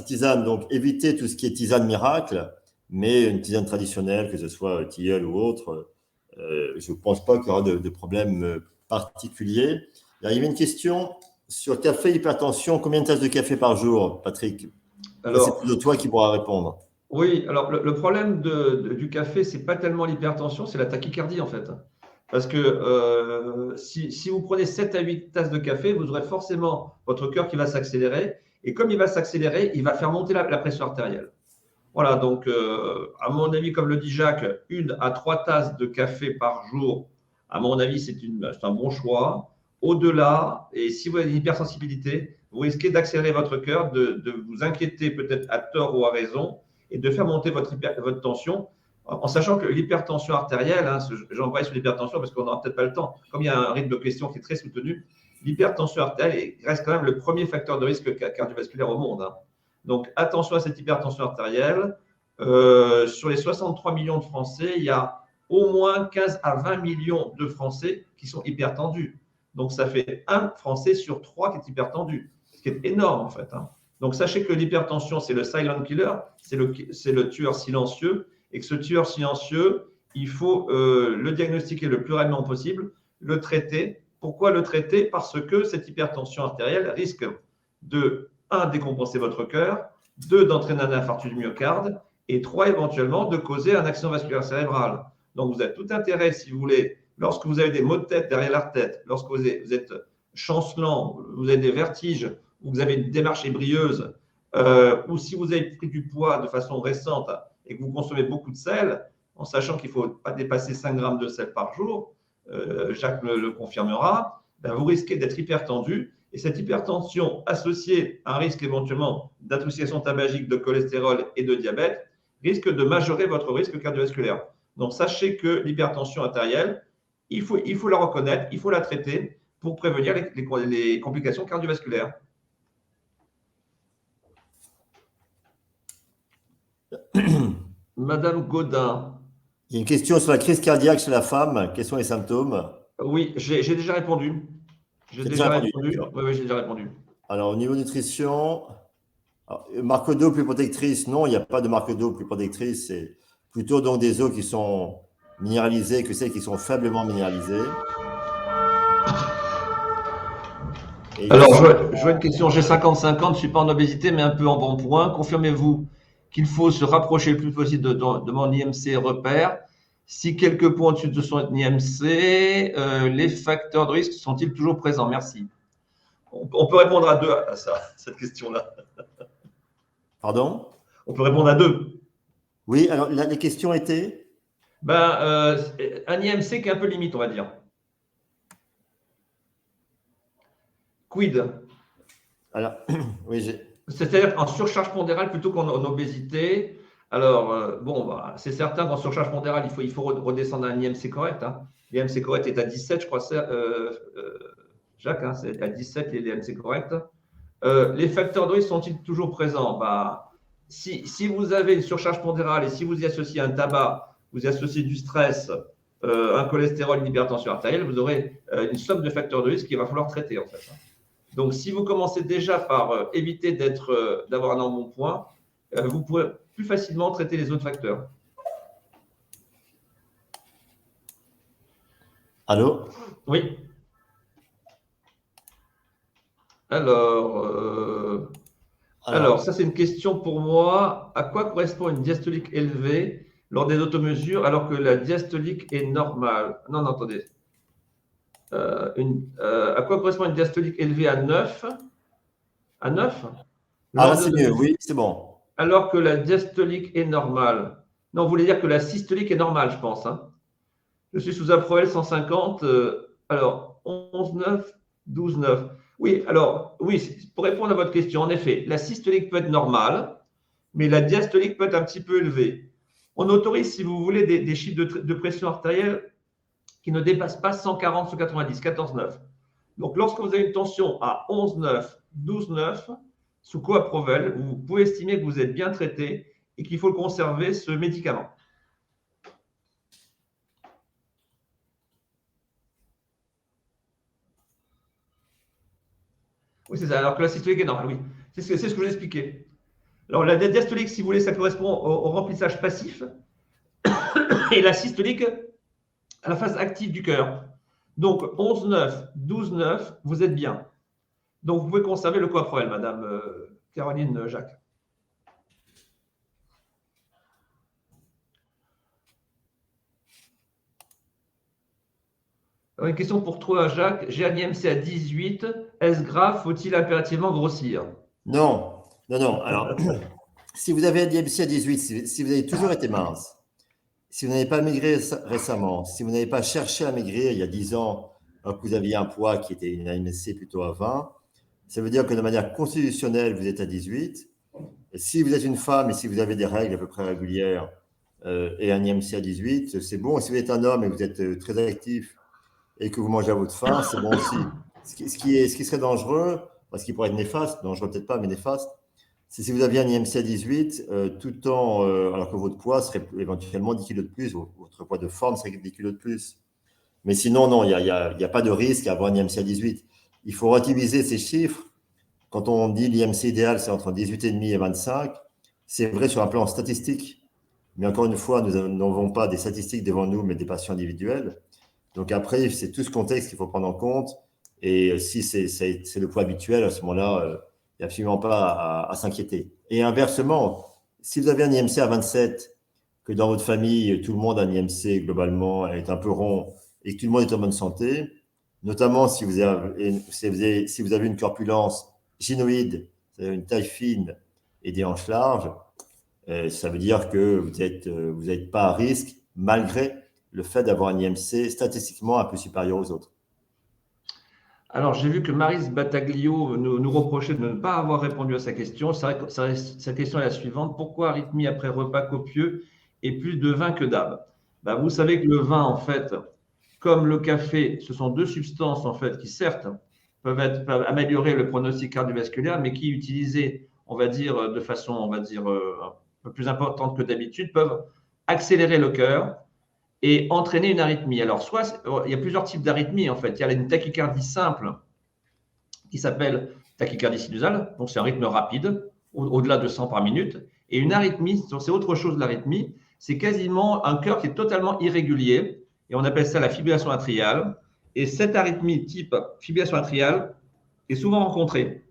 tisanes. Donc, évitez tout ce qui est tisane miracle, mais une tisane traditionnelle, que ce soit tilleul ou autre, je ne pense pas qu'il y aura de problème particulier. Il y avait une question sur café, hypertension. Combien de tasses de café par jour, Patrick? C'est plutôt toi qui pourras répondre. Oui, alors le problème du café, c'est pas tellement l'hypertension, c'est la tachycardie en fait. Parce que si vous prenez 7 à 8 tasses de café, vous aurez forcément votre cœur qui va s'accélérer. Et comme il va s'accélérer, il va faire monter la pression artérielle. Voilà, donc à mon avis, comme le dit Jacques, 1 à 3 tasses de café par jour, à mon avis, c'est un bon choix. Au-delà, et si vous avez une hypersensibilité, vous risquez d'accélérer votre cœur, de vous inquiéter peut-être à tort ou à raison, et de faire monter votre tension, en sachant que l'hypertension artérielle, j'embraye sur l'hypertension parce qu'on n'aura peut-être pas le temps, comme il y a un rythme de question qui est très soutenu, l'hypertension artérielle reste quand même le premier facteur de risque cardiovasculaire au monde. Donc attention à cette hypertension artérielle. Sur les 63 millions de Français, il y a au moins 15 à 20 millions de Français qui sont hypertendus. Donc ça fait 1 Français sur 3 qui est hypertendu, ce qui est énorme en fait. Donc, sachez que l'hypertension, c'est le silent killer, c'est le tueur silencieux, et que ce tueur silencieux, il faut le diagnostiquer le plus rapidement possible, le traiter. Pourquoi le traiter? Parce que cette hypertension artérielle risque de, 1, décompenser votre cœur, 2, d'entraîner un infarctus du myocarde, et 3, éventuellement, de causer un accident vasculaire cérébral. Donc, vous avez tout intérêt, si vous voulez, lorsque vous avez des maux de tête derrière la tête, lorsque vous êtes chancelant, vous avez des vertiges, ou vous avez une démarche ébrieuse, ou si vous avez pris du poids de façon récente et que vous consommez beaucoup de sel, en sachant qu'il ne faut pas dépasser 5 grammes de sel par jour, Jacques le confirmera, ben vous risquez d'être hypertendu. Et cette hypertension associée à un risque éventuellement d'intoxication tabagique, de cholestérol et de diabète risque de majorer votre risque cardiovasculaire. Donc, sachez que l'hypertension artérielle, il faut la reconnaître, il faut la traiter pour prévenir les complications cardiovasculaires. Madame Gaudin. Il y a une question sur la crise cardiaque chez la femme. Quels sont les symptômes? Oui, j'ai déjà répondu. J'ai déjà répondu. Oui, j'ai déjà répondu. Alors, au niveau nutrition, marque d'eau plus protectrice, non, il n'y a pas de marque d'eau plus protectrice. C'est plutôt donc des eaux qui sont minéralisées que celles qui sont faiblement minéralisées. Alors, je vois une question. J'ai 55 ans, je ne suis pas en obésité, mais un peu en bon point. Confirmez-vous qu'il faut se rapprocher le plus possible de mon IMC repère? Si quelques points au-dessus de son IMC, les facteurs de risque sont-ils toujours présents? Merci. On peut répondre à 2 à cette question-là. Pardon? On peut répondre à 2. Oui, alors la question était? Un IMC qui est un peu limite, on va dire. Quid? Alors, oui, c'est-à-dire en surcharge pondérale plutôt qu'en obésité. Alors, c'est certain qu'en surcharge pondérale, il faut redescendre à un IMC correct. L'IMC correct est à 17, je crois, Jacques, c'est à 17 l'IMC correct. Les facteurs de risque sont-ils toujours présents? Si vous avez une surcharge pondérale et si vous y associez un tabac, vous y associez du stress, un cholestérol, une hypertension artérielle, vous aurez une somme de facteurs de risque qu'il va falloir traiter en fait. Donc, si vous commencez déjà par éviter d'avoir un embonpoint, vous pourrez plus facilement traiter les autres facteurs. Allô? Oui. Alors, ça, c'est une question pour moi. À quoi correspond une diastolique élevée lors des automesures alors que la diastolique est normale? Non, attendez. À quoi correspond une diastolique élevée à 9? À 9? Ah, là, c'est mieux, oui, c'est bon. Alors que la diastolique est normale. Non, vous voulez dire que la systolique est normale, je pense. Je suis sous Aproel 150. Alors, 11,9, 12,9. Oui, alors, oui, pour répondre à votre question, en effet, la systolique peut être normale, mais la diastolique peut être un petit peu élevée. On autorise, si vous voulez, des chiffres de pression artérielle qui ne dépassent pas 140 sur 90, 14,9. Donc, lorsque vous avez une tension à 11,9, 12,9, sous coaprovel, vous pouvez estimer que vous êtes bien traité et qu'il faut conserver ce médicament. Oui, c'est ça. Alors que la systolique est normale, oui. C'est ce que je vous ai expliqué. Alors, la diastolique, si vous voulez, ça correspond au remplissage passif. Et la systolique, à la phase active du cœur. Donc, 11,9, 12,9, vous êtes bien. Donc, vous pouvez conserver le coaprovel, Madame Caroline Jacques. Alors, une question pour toi, Jacques. J'ai un IMC à 18. Est-ce grave? Faut-il impérativement grossir? Non, non, non. Alors, si vous avez un IMC à 18, si vous avez toujours été mince, si vous n'avez pas maigré récemment, si vous n'avez pas cherché à maigrir il y a 10 ans, alors que vous aviez un poids qui était une IMC plutôt à 20, ça veut dire que de manière constitutionnelle, vous êtes à 18. Et si vous êtes une femme et si vous avez des règles à peu près régulières et un IMC à 18, c'est bon. Et si vous êtes un homme et vous êtes très actif et que vous mangez à votre faim, c'est bon aussi. Ce qui serait dangereux, parce qu'il pourrait être néfaste, dangereux peut-être pas, mais néfaste, c'est si vous aviez un IMC à 18, tout en, alors que votre poids serait éventuellement 10 kg de plus, votre poids de forme serait 10 kg de plus. Mais sinon, non, il n'y a pas de risque à avoir un IMC à 18. Il faut relativiser ces chiffres. Quand on dit l'IMC idéal, c'est entre 18,5 et 25, c'est vrai sur un plan statistique. Mais encore une fois, nous n'avons pas des statistiques devant nous, mais des patients individuels. Donc après, c'est tout ce contexte qu'il faut prendre en compte. Et si c'est le poids habituel, à ce moment-là, il n'y a absolument pas à s'inquiéter. Et inversement, si vous avez un IMC à 27, que dans votre famille, tout le monde a un IMC globalement, est un peu rond, et que tout le monde est en bonne santé, notamment si vous avez une corpulence gynoïde, c'est-à-dire une taille fine et des hanches larges, ça veut dire que vous n'êtes pas à risque, malgré le fait d'avoir un IMC statistiquement un peu supérieur aux autres. Alors, j'ai vu que Maris Battaglio nous reprochait de ne pas avoir répondu à sa question. Sa question est la suivante. Pourquoi arythmie après repas copieux et plus de vin que d'hab? Vous savez que le vin, en fait, comme le café, ce sont deux substances, en fait, qui certes peuvent améliorer le pronostic cardiovasculaire, mais qui, utilisées, on va dire, de façon, on va dire, un peu plus importante que d'habitude, peuvent accélérer le cœur et entraîner une arythmie. Alors, soit il y a plusieurs types d'arythmies en fait. Il y a une tachycardie simple qui s'appelle tachycardie sinusale, donc c'est un rythme rapide, au-delà de 100 par minute. Et une arythmie, c'est autre chose l'arythmie, c'est quasiment un cœur qui est totalement irrégulier, et on appelle ça la fibrillation atriale. Et cette arythmie type fibrillation atriale est souvent rencontrée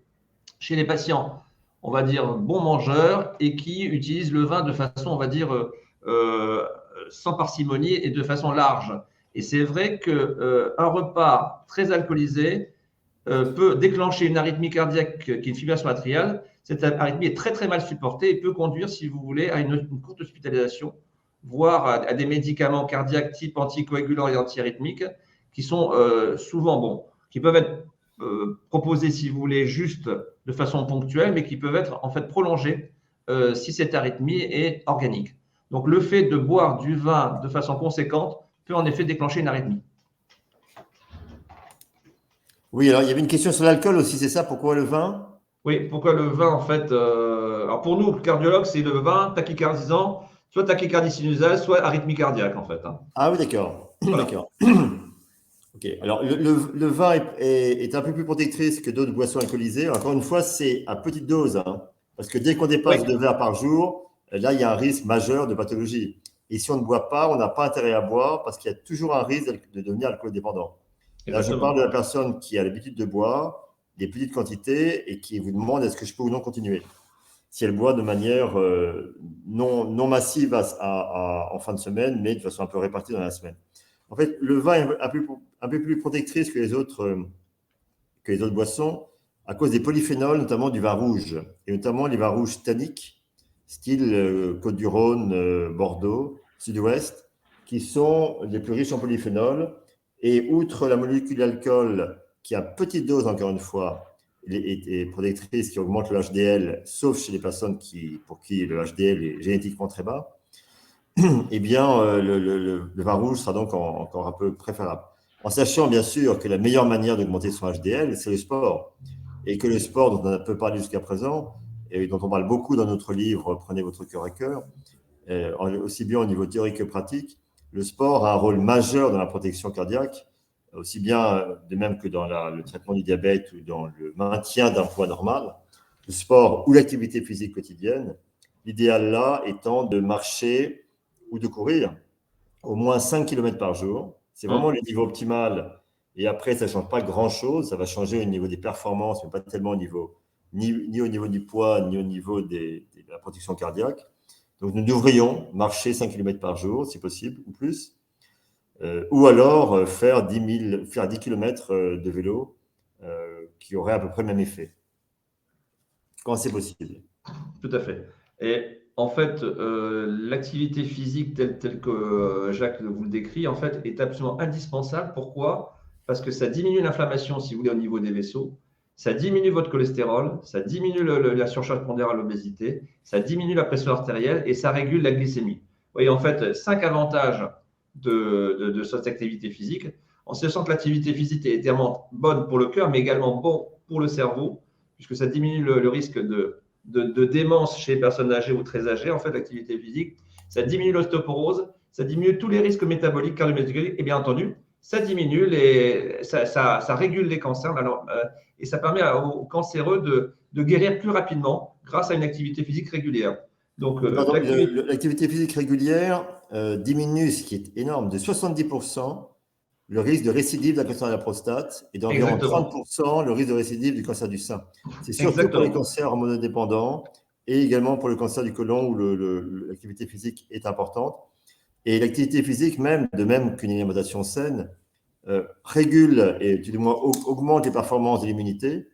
chez les patients, on va dire, bons mangeurs et qui utilisent le vin de façon, on va dire, sans parcimonie et de façon large. Et c'est vrai qu'un repas très alcoolisé peut déclencher une arythmie cardiaque qui est une fibrillation atriale. Cette arythmie est très très mal supportée et peut conduire, si vous voulez, à une courte hospitalisation, voire à des médicaments cardiaques type anticoagulants et antiarythmiques qui sont souvent bons, qui peuvent être proposés, si vous voulez, juste de façon ponctuelle, mais qui peuvent être en fait prolongés si cette arythmie est organique. Donc, le fait de boire du vin de façon conséquente peut en effet déclencher une arythmie. Oui, alors il y avait une question sur l'alcool aussi, c'est ça? Pourquoi le vin? Oui, pourquoi le vin en fait alors pour nous, cardiologues, c'est le vin tachycardisant, soit tachycardie sinusale, soit arythmie cardiaque en fait. Ah oui, d'accord. Voilà. D'accord. Ok. Alors, le vin est un peu plus protectrice que d'autres boissons alcoolisées. Encore une fois, c'est à petite dose, hein, parce que dès qu'on dépasse 2 verres par jour, là, il y a un risque majeur de pathologie. Et si on ne boit pas, on n'a pas intérêt à boire parce qu'il y a toujours un risque de devenir alcool-dépendant. Là, je parle de la personne qui a l'habitude de boire des petites quantités et qui vous demande est-ce que je peux ou non continuer. Si elle boit de manière non massive en fin de semaine, mais de façon un peu répartie dans la semaine. En fait, le vin est un peu plus protectrice que les autres boissons à cause des polyphénols, notamment du vin rouge, et notamment les vins rouges tanniques, style Côte-du-Rhône, Bordeaux, Sud-Ouest, qui sont les plus riches en polyphénols. Et outre la molécule d'alcool, qui à petite dose, encore une fois, est protectrice, qui augmente le HDL, sauf chez les personnes pour qui le HDL est génétiquement très bas, eh bien, le vin rouge sera donc encore un peu préférable. en sachant bien sûr que la meilleure manière d'augmenter son HDL, c'est le sport. Et que le sport dont on a peu parlé jusqu'à présent, et dont on parle beaucoup dans notre livre « Prenez votre cœur à cœur », aussi bien au niveau théorique que pratique, le sport a un rôle majeur dans la protection cardiaque, aussi bien de même que dans le traitement du diabète ou dans le maintien d'un poids normal. Le sport ou l'activité physique quotidienne, l'idéal là étant de marcher ou de courir au moins 5 km par jour. C'est vraiment le niveau optimal. Et après, ça ne change pas grand-chose. Ça va changer au niveau des performances, mais pas tellement au niveau, ni au niveau du poids, ni au niveau de la protection cardiaque. Donc, nous devrions marcher 5 km par jour, si possible, ou plus. Ou alors faire 10 km de vélo qui aurait à peu près le même effet, quand c'est possible. Tout à fait. Et en fait, l'activité physique telle que Jacques vous le décrit, en fait, est absolument indispensable. Pourquoi? Parce que ça diminue l'inflammation, si vous voulez, au niveau des vaisseaux. Ça diminue votre cholestérol, ça diminue la surcharge pondérale, l'obésité, ça diminue la pression artérielle et ça régule la glycémie. Vous voyez, en fait, 5 avantages de cette activité physique, en sachant que l'activité physique est évidemment bonne pour le cœur, mais également bon pour le cerveau, puisque ça diminue le risque de démence chez les personnes âgées ou très âgées, en fait, l'activité physique. Ça diminue l'ostéoporose, ça diminue tous les risques métaboliques, cardiométaboliques, et bien entendu, ça diminue ça régule les cancers. Alors, et ça permet aux cancéreux de guérir plus rapidement grâce à une activité physique régulière. Donc, l'activité physique régulière diminue, ce qui est énorme, de 70% le risque de récidive d'un cancer de la prostate et d'environ 30% le risque de récidive du cancer du sein. C'est surtout pour les cancers hormonodépendants et également pour le cancer du côlon où l'activité physique est importante. Et l'activité physique, de même qu'une alimentation saine, régule et du moins augmente les performances de l'immunité,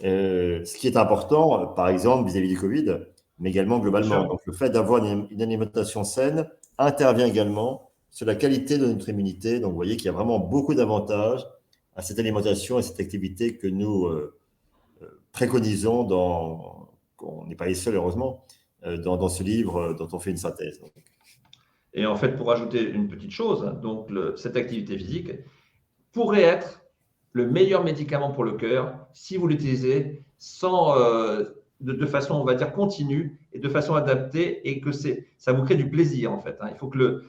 ce qui est important, par exemple, vis-à-vis du Covid, mais également globalement. Donc, le fait d'avoir une alimentation saine intervient également sur la qualité de notre immunité. Donc, vous voyez qu'il y a vraiment beaucoup d'avantages à cette alimentation et cette activité que nous préconisons on n'est pas les seuls, heureusement, dans ce livre dont on fait une synthèse. Donc. Et en fait, pour ajouter une petite chose, donc cette activité physique pourrait être le meilleur médicament pour le cœur si vous l'utilisez de façon, on va dire, continue et de façon adaptée et que ça vous crée du plaisir, en fait. Il faut que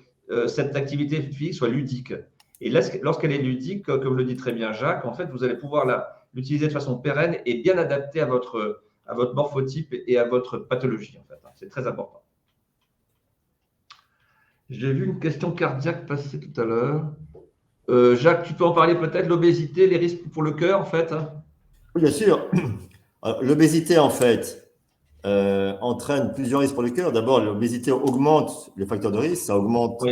cette activité physique soit ludique. Et lorsqu'elle est ludique, comme le dit très bien Jacques, en fait, vous allez pouvoir l'utiliser de façon pérenne et bien adaptée à votre morphotype et à votre pathologie, en fait. C'est très important. J'ai vu une question cardiaque passer tout à l'heure. Jacques, tu peux en parler peut-être, l'obésité, les risques pour le cœur, en fait? Oui, bien sûr. L'obésité, en fait, entraîne plusieurs risques pour le cœur. D'abord, l'obésité augmente les facteurs de risque, ça augmente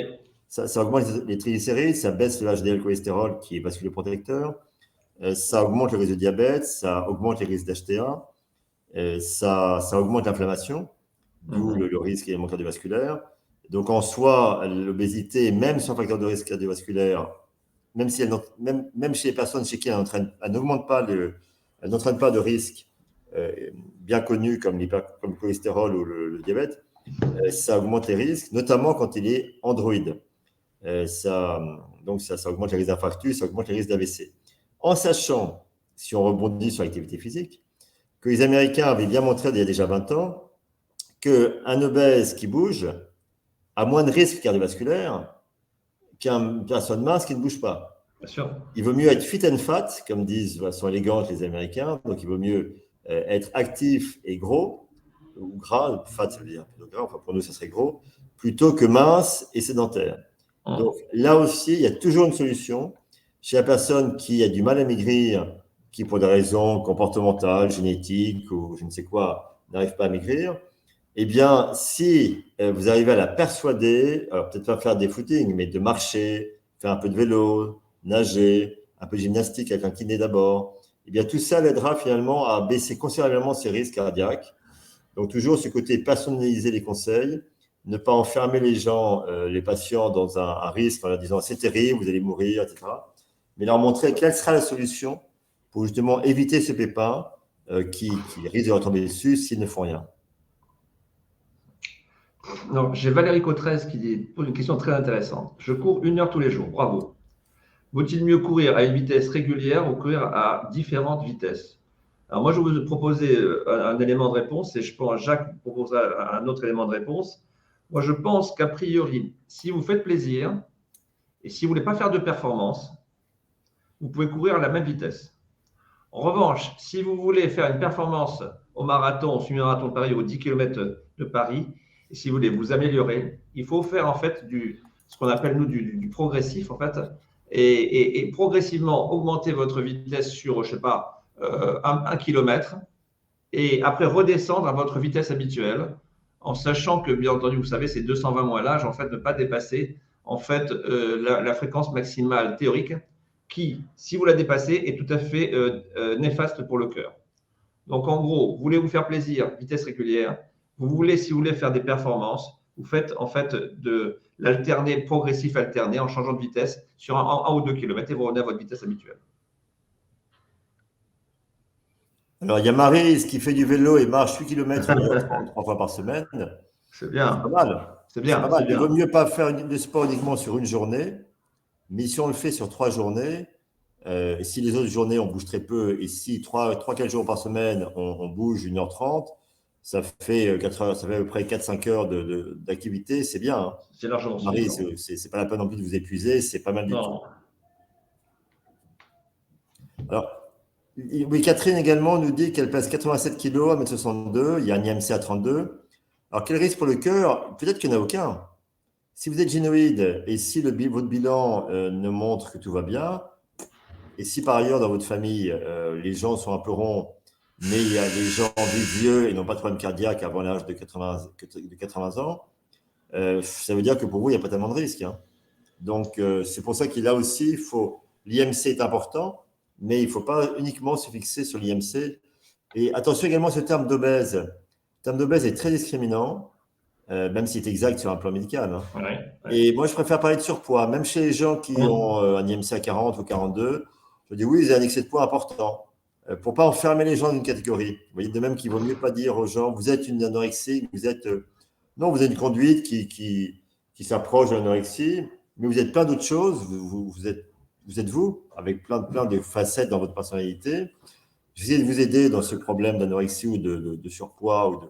les triglycérides, ça baisse le HDL cholestérol qui est vasculoprotecteur, ça augmente le risque de diabète, ça augmente les risques d'HTA, ça augmente l'inflammation, d'où le risque également cardiovasculaire. Donc, en soi, l'obésité, même sans facteur de risque cardiovasculaire, même chez les personnes chez qui elle n'entraîne pas de risque bien connu comme le cholestérol ou le diabète, ça augmente les risques, notamment quand il est androïde. Ça augmente les risques d'infarctus, ça augmente les risques d'AVC. En sachant, si on rebondit sur l'activité physique, que les Américains avaient bien montré il y a déjà 20 ans qu'un obèse qui bouge a moins de risques cardiovasculaires qu'une personne mince qui ne bouge pas. Bien sûr. Il vaut mieux être fit and fat, comme disent de façon élégante les Américains. Donc, il vaut mieux être actif et gros, ou gras, fat, ça veut dire gras, enfin pour nous, ça serait gros, plutôt que mince et sédentaire. Donc, là aussi, il y a toujours une solution. Chez la personne qui a du mal à maigrir, qui pour des raisons comportementales, génétiques ou je ne sais quoi, n'arrive pas à maigrir, eh bien, si vous arrivez à la persuader, alors peut-être pas faire des footings, mais de marcher, faire un peu de vélo, nager, un peu de gymnastique avec un kiné d'abord, eh bien, tout ça l'aidera finalement à baisser considérablement ses risques cardiaques. Donc, toujours ce côté personnaliser les conseils, ne pas enfermer les gens, les patients dans un risque en leur disant c'est terrible, vous allez mourir, etc. Mais leur montrer quelle sera la solution pour justement éviter ce pépin qui risque de retomber dessus s'ils ne font rien. J'ai Valérie Cotrez qui pose une question très intéressante. Je cours 1 heure tous les jours. Bravo. Vaut-il mieux courir à une vitesse régulière ou courir à différentes vitesses? Alors moi, je vais vous proposer un élément de réponse et je pense que Jacques proposera un autre élément de réponse. Moi, je pense qu'a priori, si vous faites plaisir et si vous ne voulez pas faire de performance, vous pouvez courir à la même vitesse. En revanche, si vous voulez faire une performance au marathon, au semi-marathon de Paris ou aux 10 km de Paris, et si vous voulez vous améliorer, il faut faire en fait ce qu'on appelle nous du progressif en fait, et progressivement augmenter votre vitesse sur, je sais pas, 1 km, et après redescendre à votre vitesse habituelle, en sachant que, bien entendu, vous savez, c'est 220 moins l'âge, en fait, ne pas dépasser en fait, la fréquence maximale théorique qui, si vous la dépassez, est tout à fait néfaste pour le cœur. Donc, en gros, vous voulez vous faire plaisir, vitesse régulière. Vous voulez, si vous voulez faire des performances, vous faites en fait de l'alterné progressif alterné en changeant de vitesse sur 1 ou 2 km et vous revenez à votre vitesse habituelle. Alors, il y a Maryse qui fait du vélo et marche 8 km 3 fois par semaine. C'est bien. C'est pas mal. C'est bien. Pas mal. Il vaut mieux pas faire du sport uniquement sur une journée, mais si on le fait sur 3 journées, et si les autres journées, on bouge très peu, et si 3-4 jours par semaine, on bouge 1h30, ça fait 4 heures, ça fait à peu près 4-5 heures d'activité, c'est bien. Hein. C'est largement Marie, c'est pas la peine non plus de vous épuiser, c'est pas mal du tout. Alors, oui, Catherine également nous dit qu'elle pèse 87 kg, 1m62, il y a un IMC à 32. Alors, quel risque pour le cœur? Peut-être qu'il n'y en a aucun. Si vous êtes gynoïde et si votre bilan ne montre que tout va bien, et si par ailleurs dans votre famille, les gens sont un peu ronds, mais il y a des gens vivent vieux et n'ont pas de problème cardiaque avant l'âge de 80 ans, ça veut dire que pour vous, il n'y a pas tellement de risque. Hein. Donc, c'est pour ça qu'il là aussi, l'IMC est important, mais il ne faut pas uniquement se fixer sur l'IMC. Et attention également à ce terme d'obèse. Le terme d'obèse est très discriminant, même s'il est exact sur un plan médical. Hein. Ouais. Et moi, je préfère parler de surpoids. Même chez les gens qui ont un IMC à 40 ou 42, je dis oui, ils ont un excès de poids important. Pour ne pas enfermer les gens dans une catégorie. Vous voyez, de même qu'il ne vaut mieux pas dire aux gens, vous êtes une anorexie, vous êtes… non, vous avez une conduite qui s'approche de l'anorexie, mais vous êtes plein d'autres choses. Vous êtes vous, avec plein de facettes dans votre personnalité. J'essaie de vous aider dans ce problème d'anorexie ou de surpoids ou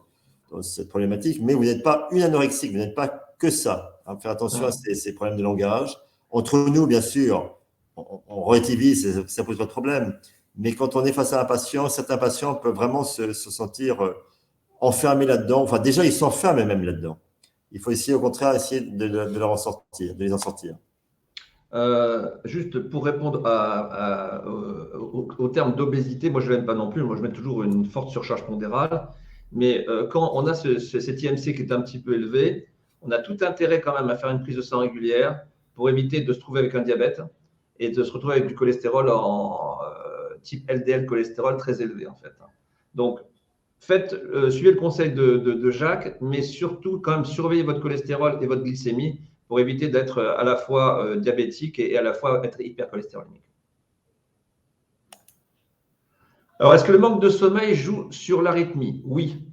dans cette problématique, mais vous n'êtes pas une anorexique, vous n'êtes pas que ça. Hein, faire attention à ces problèmes de langage. Entre nous, bien sûr, on relativise, ça ne pose pas de problème. Mais quand on est face à un patient, certains patients peuvent vraiment se sentir enfermés là-dedans. Enfin, déjà, ils s'enferment même là-dedans. Il faut essayer, au contraire, de leur en sortir, de les en sortir. Juste pour répondre au terme d'obésité, moi je ne l'aime pas non plus, moi je mets toujours une forte surcharge pondérale, mais quand on a cet IMC qui est un petit peu élevé, on a tout intérêt quand même à faire une prise de sang régulière pour éviter de se trouver avec un diabète et de se retrouver avec du cholestérol en type LDL cholestérol très élevé en fait. Donc suivez le conseil de Jacques, mais surtout quand même surveillez votre cholestérol et votre glycémie pour éviter d'être à la fois diabétique et à la fois être hypercholestérolémique. Alors, est-ce que le manque de sommeil joue sur l'arythmie? Oui.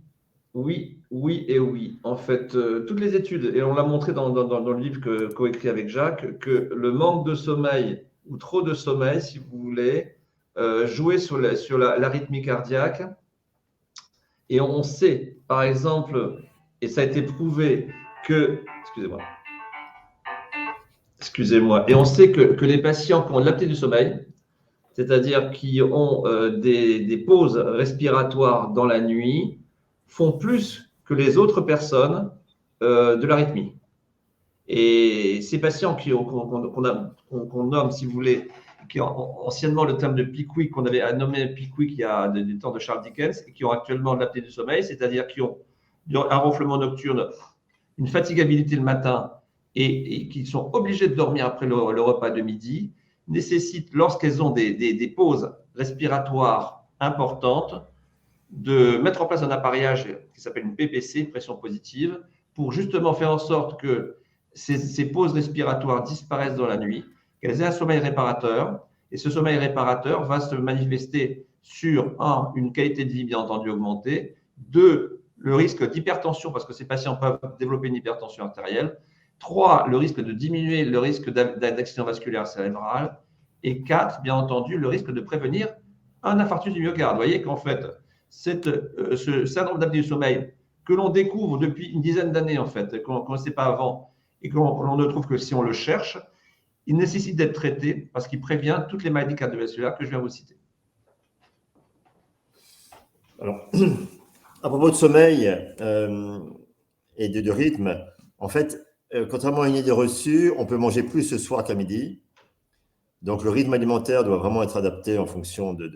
Oui, oui et oui. En fait, toutes les études, et on l'a montré dans le livre coécrit avec Jacques, que le manque de sommeil ou trop de sommeil, si vous voulez, jouait sur l'arythmie cardiaque. Et on sait, par exemple, et ça a été prouvé que… Excusez-moi. Et on sait que les patients qui ont de l'apnée du sommeil, c'est-à-dire qui ont des pauses respiratoires dans la nuit, font plus que les autres personnes de l'arythmie. Et ces patients qu'on nomme, si vous voulez, qui ont anciennement le terme de Pickwick, qu'on avait nommé Pickwick il y a du temps de Charles Dickens, et qui ont actuellement de l'apnée du sommeil, c'est-à-dire qui ont un ronflement nocturne, une fatigabilité le matin, et qui sont obligés de dormir après le repas de midi, nécessitent, lorsqu'elles ont des pauses respiratoires importantes, de mettre en place un appareillage qui s'appelle une PPC, pression positive, pour justement faire en sorte que ces pauses respiratoires disparaissent dans la nuit, qu'elles aient un sommeil réparateur, et ce sommeil réparateur va se manifester sur, une qualité de vie bien entendu augmentée, 2, le risque d'hypertension, parce que ces patients peuvent développer une hypertension artérielle, 3, le risque de diminuer le risque d'accident vasculaire cérébral, Et 4, bien entendu, le risque de prévenir un infarctus du myocarde. Vous voyez qu'en fait, ce syndrome d'apnée du sommeil que l'on découvre depuis une dizaine d'années, en fait, qu'on ne sait pas avant, et qu'on ne trouve que si on le cherche, il nécessite d'être traité parce qu'il prévient toutes les maladies cardiovasculaires que je viens vous citer. Alors, à propos de sommeil et de rythme, en fait, contrairement à une idée reçue, on peut manger plus ce soir qu'à midi. Donc, le rythme alimentaire doit vraiment être adapté en fonction de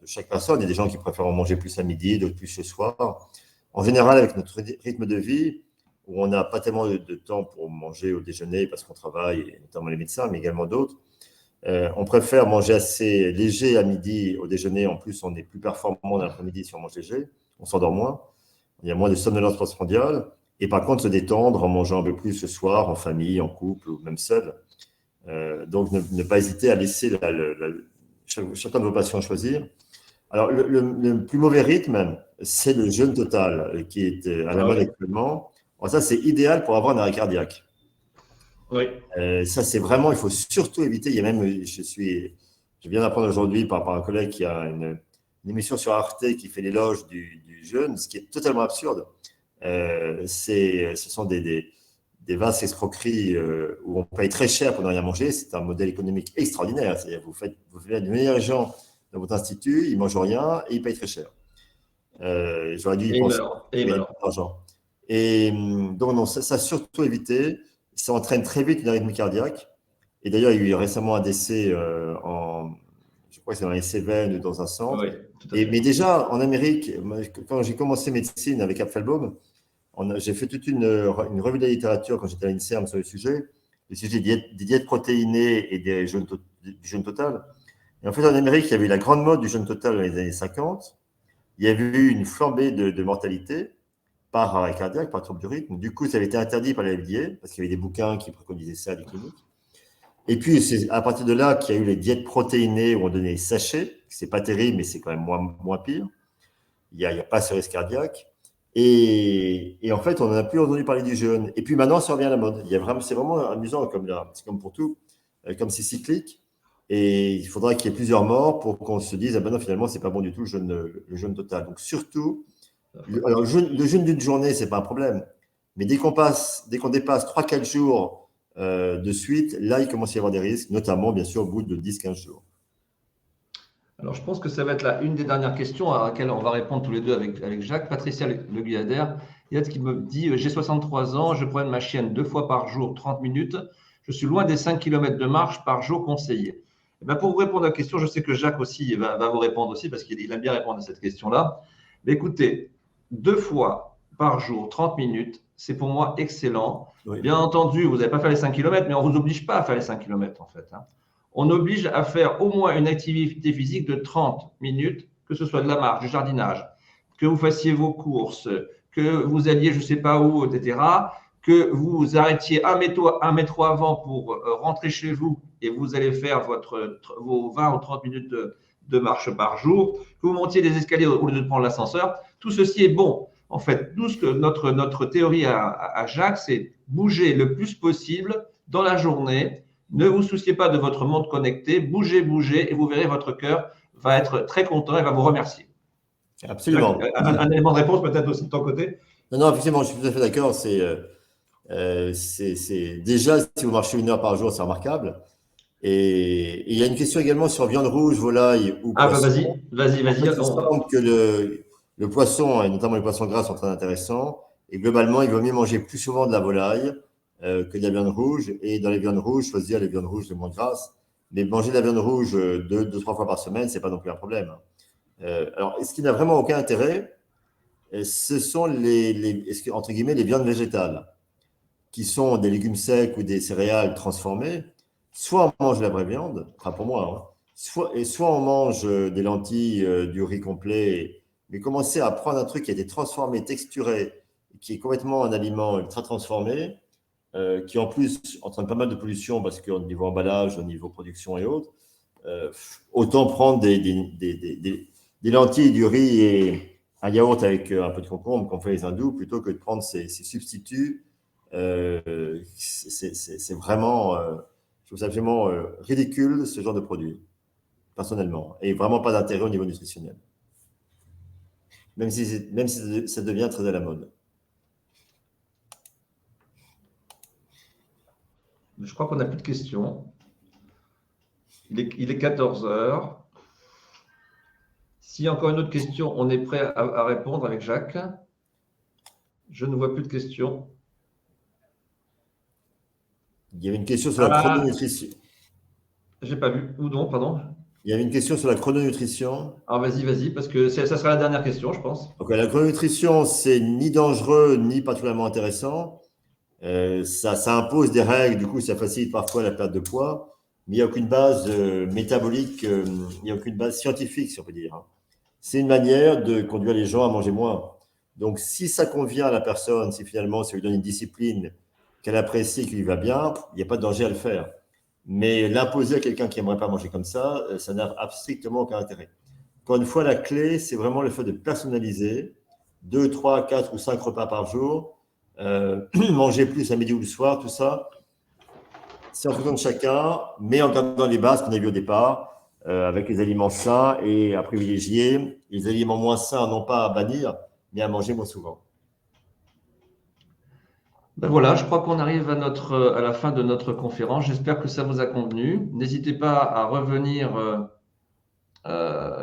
chaque personne. Il y a des gens qui préfèrent manger plus à midi, d'autres plus ce soir. En général, avec notre rythme de vie, où on n'a pas tellement de temps pour manger au déjeuner parce qu'on travaille, et notamment les médecins, mais également d'autres, on préfère manger assez léger à midi au déjeuner. En plus, on est plus performant dans l'après-midi si on mange léger. On s'endort moins. Il y a moins de somnolence postprandiale. Et par contre, se détendre en mangeant un peu plus ce soir, en famille, en couple ou même seul. Donc, ne pas hésiter à laisser chacun de vos patients choisir. Alors, le plus mauvais rythme, c'est le jeûne total qui est à la mode actuellement. Alors, ça, c'est idéal pour avoir un arrêt cardiaque. Oui. Ça, c'est vraiment, il faut surtout éviter. Il y a même, je viens d'apprendre aujourd'hui par un collègue qui a une émission sur Arte qui fait l'éloge du jeûne, ce qui est totalement absurde. Ce sont des vastes escroqueries où on paye très cher pour ne rien manger. C'est un modèle économique extraordinaire. C'est-à-dire vous faites les meilleurs gens dans votre institut, ils ne mangent rien et ils payent très cher. J'aurais dû y penser. Et donc, non, ça surtout éviter. Ça entraîne très vite une arythmie cardiaque. Et d'ailleurs, il y a eu récemment un décès je crois que c'est dans les Cévennes ou dans un centre. Oui, mais déjà, en Amérique, quand j'ai commencé médecine avec Apfelbaum, j'ai fait toute une revue de la littérature quand j'étais à l'INSERM sur le sujet des diètes protéinées et du jeûne total. Et en fait, en Amérique, il y avait eu la grande mode du jeûne total dans les années 50. Il y avait eu une flambée de mortalité par arrêt cardiaque, par trouble du rythme. Du coup, ça avait été interdit par la FDA parce qu'il y avait des bouquins qui préconisaient ça à des cliniques. Et puis, c'est à partir de là qu'il y a eu les diètes protéinées où on donnait des sachets. C'est pas terrible, mais c'est quand même moins pire. Il n'y a pas ce risque cardiaque. Et en fait, on n'en a plus entendu parler du jeûne. Et puis maintenant, ça revient à la mode. C'est vraiment amusant, c'est comme pour tout, comme c'est cyclique. Et il faudra qu'il y ait plusieurs morts pour qu'on se dise, ah ben non, finalement, c'est pas bon du tout le jeûne total. Donc surtout, le jeûne d'une journée, c'est pas un problème. Mais dès qu'on dépasse 3-4 jours de suite, là, il commence à y avoir des risques, notamment, bien sûr, au bout de 10-15 jours. Alors, je pense que ça va être une des dernières questions à laquelle on va répondre tous les deux avec Jacques. Patricia Le Guyader, il y a qui me dit « J'ai 63 ans, je promène ma chienne 2 fois par jour, 30 minutes. Je suis loin des 5 km de marche par jour conseillés. » Pour vous répondre à la question, je sais que Jacques aussi va vous répondre aussi parce qu'il aime bien répondre à cette question-là. Mais écoutez, 2 fois par jour, 30 minutes, c'est pour moi excellent. Oui. Bien entendu, vous n'allez pas faire les 5 km, mais on ne vous oblige pas à faire les 5 km en fait. On oblige à faire au moins une activité physique de 30 minutes, que ce soit de la marche, du jardinage, que vous fassiez vos courses, que vous alliez je ne sais pas où, etc., que vous arrêtiez un métro avant pour rentrer chez vous et vous allez faire vos 20 ou 30 minutes de marche par jour, que vous montiez les escaliers au lieu de prendre l'ascenseur. Tout ceci est bon. En fait, tout ce que notre théorie à Jacques, c'est bouger le plus possible dans la journée. Ne vous souciez pas de votre montre connectée, bougez, et vous verrez votre cœur va être très content et va vous remercier. Absolument. Un élément de réponse peut-être aussi de ton côté? Non, effectivement, je suis tout à fait d'accord. C'est déjà, si vous marchez 1 heure par jour, c'est remarquable. Et il y a une question également sur viande rouge, volaille ou poisson. Vas-y. En fait, il semble que le poisson, et notamment les poissons gras, sont très intéressants. Et globalement, il vaut mieux manger plus souvent de la volaille que de la viande rouge. Et dans les viandes rouges, choisir les viandes rouges les moins grasses. Mais manger de la viande rouge 2-3 fois par semaine, ce n'est pas non plus un problème. Alors, ce qui n'a vraiment aucun intérêt, ce sont entre guillemets, les viandes végétales, qui sont des légumes secs ou des céréales transformées. Soit on mange de la vraie viande, enfin pour moi, soit on mange des lentilles, du riz complet, mais commencer à prendre un truc qui a été transformé, texturé, qui est complètement un aliment ultra transformé, qui en plus entraîne pas mal de pollution parce qu'au niveau emballage, au niveau production et autres, autant prendre des lentilles, du riz et un yaourt avec un peu de concombre qu'on fait les hindous plutôt que de prendre ces substituts. C'est vraiment Je trouve ça absolument ridicule, ce genre de produit, personnellement, et vraiment pas d'intérêt au niveau nutritionnel. Même si ça devient très à la mode. Je crois qu'on n'a plus de questions. Il est 14 heures. S'il y a encore une autre question, on est prêt à répondre avec Jacques. Je ne vois plus de questions. Il y avait une question sur la chrononutrition. Je n'ai pas vu. Où donc, pardon? Il y avait une question sur la chrononutrition. Alors vas-y, parce que ça sera la dernière question, je pense. Donc, la chrononutrition, c'est ni dangereux, ni particulièrement intéressant. Ça impose des règles, du coup, ça facilite parfois la perte de poids, mais il n'y a aucune base métabolique, il n'y a aucune base scientifique, si on peut dire. C'est une manière de conduire les gens à manger moins. Donc, si ça convient à la personne, si finalement ça lui donne une discipline qu'elle apprécie, qui lui va bien, il n'y a pas de danger à le faire. Mais l'imposer à quelqu'un qui n'aimerait pas manger comme ça n'a strictement aucun intérêt. Encore une fois, la clé, c'est vraiment le fait de personnaliser 2, 3, 4 ou 5 repas par jour, manger plus à midi ou le soir, tout ça. C'est en fonction de chacun, mais en gardant les bases qu'on a vues au départ, avec les aliments sains et à privilégier, les aliments moins sains, non pas à bannir, mais à manger moins souvent. Ben voilà, je crois qu'on arrive à la fin de notre conférence. J'espère que ça vous a convenu. N'hésitez pas à revenir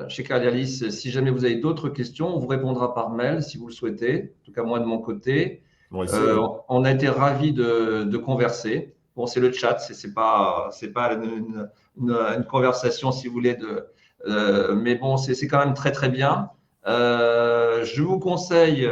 chez Cardialis si jamais vous avez d'autres questions. On vous répondra par mail si vous le souhaitez. En tout cas, moi de mon côté. Bon, on a été ravis de converser. Bon, c'est le chat, c'est pas une conversation, si vous voulez, mais bon, c'est quand même très, très bien. Je vous conseille,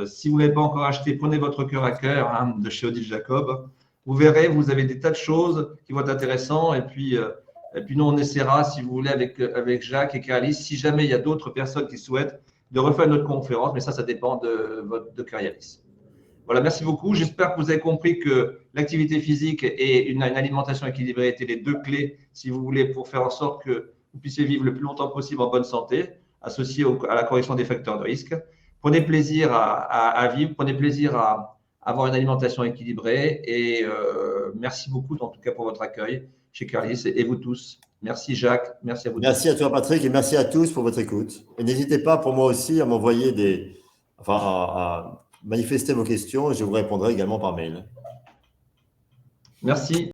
si vous ne l'avez pas encore acheté, prenez votre cœur à cœur de chez Odile Jacob. Vous verrez, vous avez des tas de choses qui vont être intéressantes. Et puis nous, on essaiera, si vous voulez, avec Jacques et Caralis, si jamais il y a d'autres personnes qui souhaitent, de refaire notre conférence, mais ça dépend de Caralis. Voilà, merci beaucoup. J'espère que vous avez compris que l'activité physique et une alimentation équilibrée étaient les deux clés, si vous voulez, pour faire en sorte que vous puissiez vivre le plus longtemps possible en bonne santé, associé à la correction des facteurs de risque. Prenez plaisir à vivre, prenez plaisir à avoir une alimentation équilibrée et merci beaucoup, en tout cas, pour votre accueil chez Caralis et vous tous. Merci Jacques, merci à vous. Merci à toi Patrick et merci à tous pour votre écoute. Et n'hésitez pas pour moi aussi à m'envoyer à manifester vos questions et je vous répondrai également par mail. Merci.